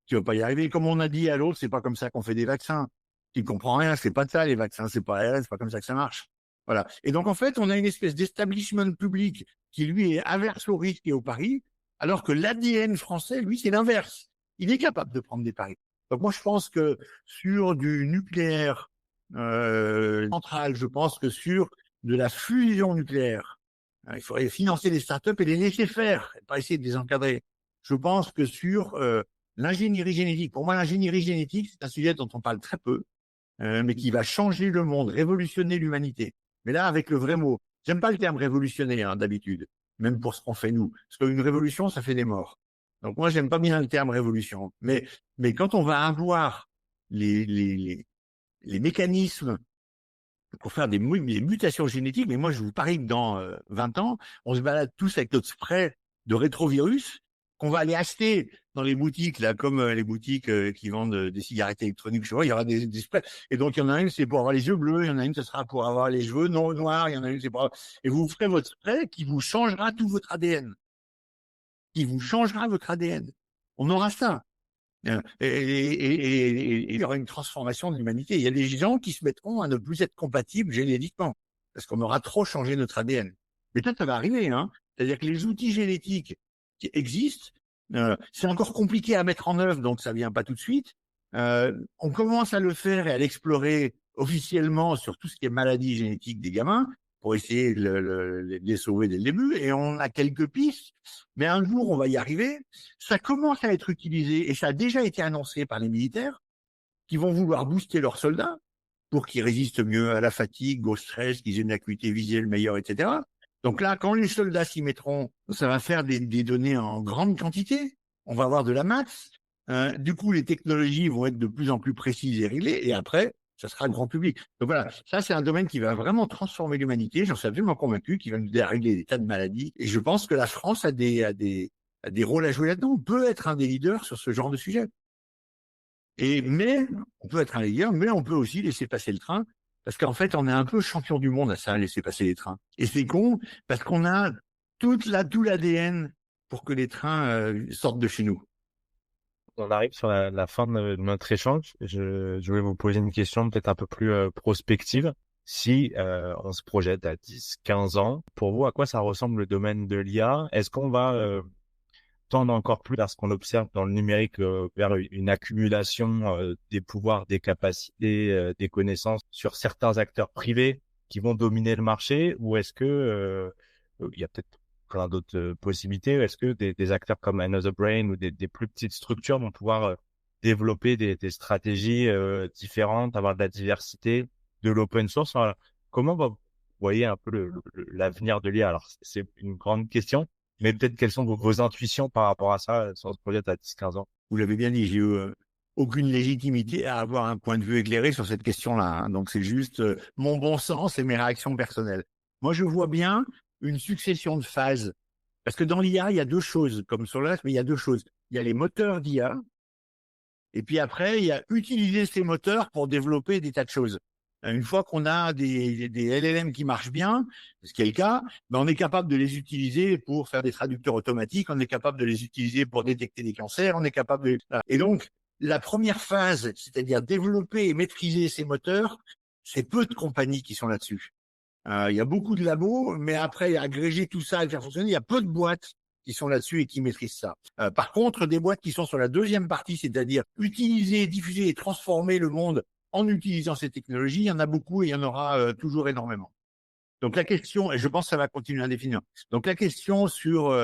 Tu vas pas y arriver. Comme on a dit à l'autre, c'est pas comme ça qu'on fait des vaccins. Tu comprends rien, c'est pas de ça, les vaccins, c'est pas ARN, c'est pas comme ça que ça marche. Voilà. Et donc, en fait, on a une espèce d'establishment public qui, lui, est averse au risque et au pari, alors que l'ADN français, lui, c'est l'inverse. Il est capable de prendre des paris. Donc, moi, je pense que sur du nucléaire central, je pense que sur de la fusion nucléaire, il faudrait financer les startups et les laisser faire, et pas essayer de les encadrer. Je pense que sur l'ingénierie génétique, pour moi, l'ingénierie génétique, c'est un sujet dont on parle très peu, mais qui va changer le monde, révolutionner l'humanité. Mais là, avec le vrai mot. J'aime pas le terme révolutionner, d'habitude, même pour ce qu'on fait nous. Parce qu'une révolution, ça fait des morts. Donc moi, j'aime pas bien le terme révolution. Mais quand on va avoir les mécanismes pour faire des mutations génétiques. Mais moi, je vous parie que dans 20 ans, on se balade tous avec notre spray de rétrovirus qu'on va aller acheter dans les boutiques, là, comme les boutiques qui vendent des cigarettes électroniques. Je vois, il y aura des sprays. Et donc, il y en a une, c'est pour avoir les yeux bleus. Il y en a une, ce sera pour avoir les cheveux non noirs. Il y en a une, c'est pour... Et vous ferez votre spray qui vous changera tout votre ADN. Qui vous changera votre ADN. On aura ça. Et il y aura une transformation de l'humanité. Il y a des gens qui se mettront à ne plus être compatibles génétiquement parce qu'on aura trop changé notre ADN. Mais ça va arriver, hein. C'est-à-dire que les outils génétiques qui existent, c'est encore compliqué à mettre en œuvre, donc ça vient pas tout de suite. On commence à le faire et à l'explorer officiellement sur tout ce qui est maladie génétique des gamins pour essayer de les sauver dès le début. Et on a quelques pistes, mais un jour on va y arriver. Ça commence à être utilisé et ça a déjà été annoncé par les militaires qui vont vouloir booster leurs soldats pour qu'ils résistent mieux à la fatigue, au stress, qu'ils aient une acuité visuelle meilleure, etc. Donc là, quand les soldats s'y mettront, ça va faire des données en grande quantité. On va avoir de la masse. Du coup, les technologies vont être de plus en plus précises et réglées. Et après, ça sera grand public. Donc voilà, ça c'est un domaine qui va vraiment transformer l'humanité. J'en suis absolument convaincu, qui va nous aider à régler des tas de maladies. Et je pense que la France a des rôles à jouer là-dedans. On peut être un des leaders sur ce genre de sujet. Mais on peut être un leader, mais on peut aussi laisser passer le train. Parce qu'en fait, on est un peu champion du monde à ça, laisser passer les trains. Et c'est con, parce qu'on a tout l'ADN pour que les trains sortent de chez nous. On arrive sur la fin de notre échange. Je vais vous poser une question peut-être un peu plus prospective. Si on se projette à 10-15 ans, pour vous, à quoi ça ressemble le domaine de l'IA? Est-ce qu'on va tendre encore plus vers ce qu'on observe dans le numérique, vers une accumulation des pouvoirs, des capacités, des connaissances sur certains acteurs privés qui vont dominer le marché? Ou est-ce que il y a peut-être plein d'autres possibilités? Est-ce que des acteurs comme Another Brain ou des plus petites structures vont pouvoir développer des stratégies différentes, avoir de la diversité, de l'open source? Voilà. Comment vous voyez un peu l'avenir de l'IA? Alors, c'est une grande question, mais peut-être quelles sont vos intuitions par rapport à ça, sur ce projet à 10-15 ans? Vous l'avez bien dit, j'ai eu aucune légitimité à avoir un point de vue éclairé sur cette question-là, hein. Donc c'est juste mon bon sens et mes réactions personnelles. Moi, je vois bien une succession de phases. Parce que dans l'IA, il y a deux choses, comme sur le reste, mais il y a deux choses. Il y a les moteurs d'IA, et puis après, il y a utiliser ces moteurs pour développer des tas de choses. Une fois qu'on a des LLM qui marchent bien, ce qui est le cas, ben on est capable de les utiliser pour faire des traducteurs automatiques, on est capable de les utiliser pour détecter des cancers, on est capable de... Et donc, la première phase, c'est-à-dire développer et maîtriser ces moteurs, c'est peu de compagnies qui sont là-dessus. Il y a beaucoup de labos, mais après, agréger tout ça et faire fonctionner, il y a peu de boîtes qui sont là-dessus et qui maîtrisent ça. Par contre, des boîtes qui sont sur la deuxième partie, c'est-à-dire utiliser, diffuser et transformer le monde en utilisant ces technologies, il y en a beaucoup et il y en aura toujours énormément. Donc la question, et je pense que ça va continuer indéfiniment, donc la question sur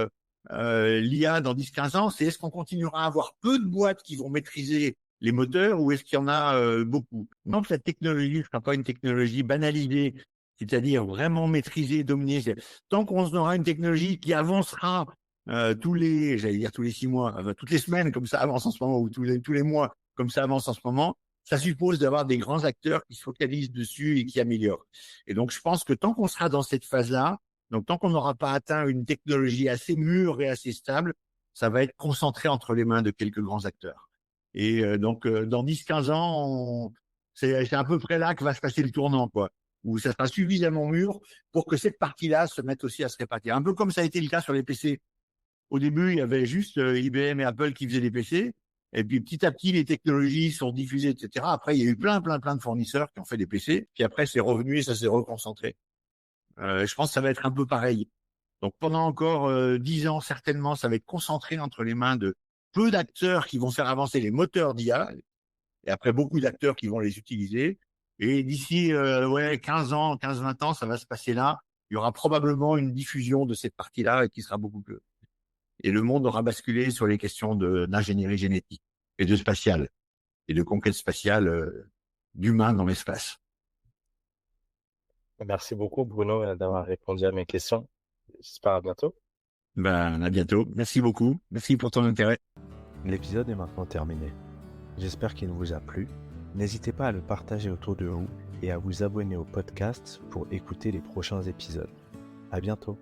l'IA dans 10-15 ans, c'est est-ce qu'on continuera à avoir peu de boîtes qui vont maîtriser les moteurs ou est-ce qu'il y en a beaucoup? Non, cette technologie ne sera pas une technologie banalisée, c'est-à-dire vraiment maîtrisée, dominée. Tant qu'on aura une technologie qui avancera tous les 6 mois, toutes les semaines comme ça avance en ce moment, ou tous les mois comme ça avance en ce moment, ça suppose d'avoir des grands acteurs qui se focalisent dessus et qui améliorent. Et donc, je pense que tant qu'on sera dans cette phase-là, donc tant qu'on n'aura pas atteint une technologie assez mûre et assez stable, ça va être concentré entre les mains de quelques grands acteurs. Et donc, dans 10-15 ans, c'est à peu près là que va se passer le tournant, quoi, où ça sera suffisamment mûr pour que cette partie-là se mette aussi à se répartir. Un peu comme ça a été le cas sur les PC. Au début, il y avait juste IBM et Apple qui faisaient des PC. Et puis, petit à petit, les technologies sont diffusées, etc. Après, il y a eu plein de fournisseurs qui ont fait des PC. Puis après, c'est revenu et ça s'est reconcentré. Je pense que ça va être un peu pareil. Donc, pendant encore 10 ans, certainement, ça va être concentré entre les mains de peu d'acteurs qui vont faire avancer les moteurs d'IA. Et après, beaucoup d'acteurs qui vont les utiliser. Et d'ici 15 ans, 15-20 ans, ça va se passer là. Il y aura probablement une diffusion de cette partie-là qui sera beaucoup plus... Et le monde aura basculé sur les questions d'ingénierie génétique et de spatial et de conquête spatiale d'humains dans l'espace. Merci beaucoup, Bruno, d'avoir répondu à mes questions. J'espère à bientôt. À bientôt. Merci beaucoup. Merci pour ton intérêt. L'épisode est maintenant terminé. J'espère qu'il vous a plu. N'hésitez pas à le partager autour de vous et à vous abonner au podcast pour écouter les prochains épisodes. À bientôt.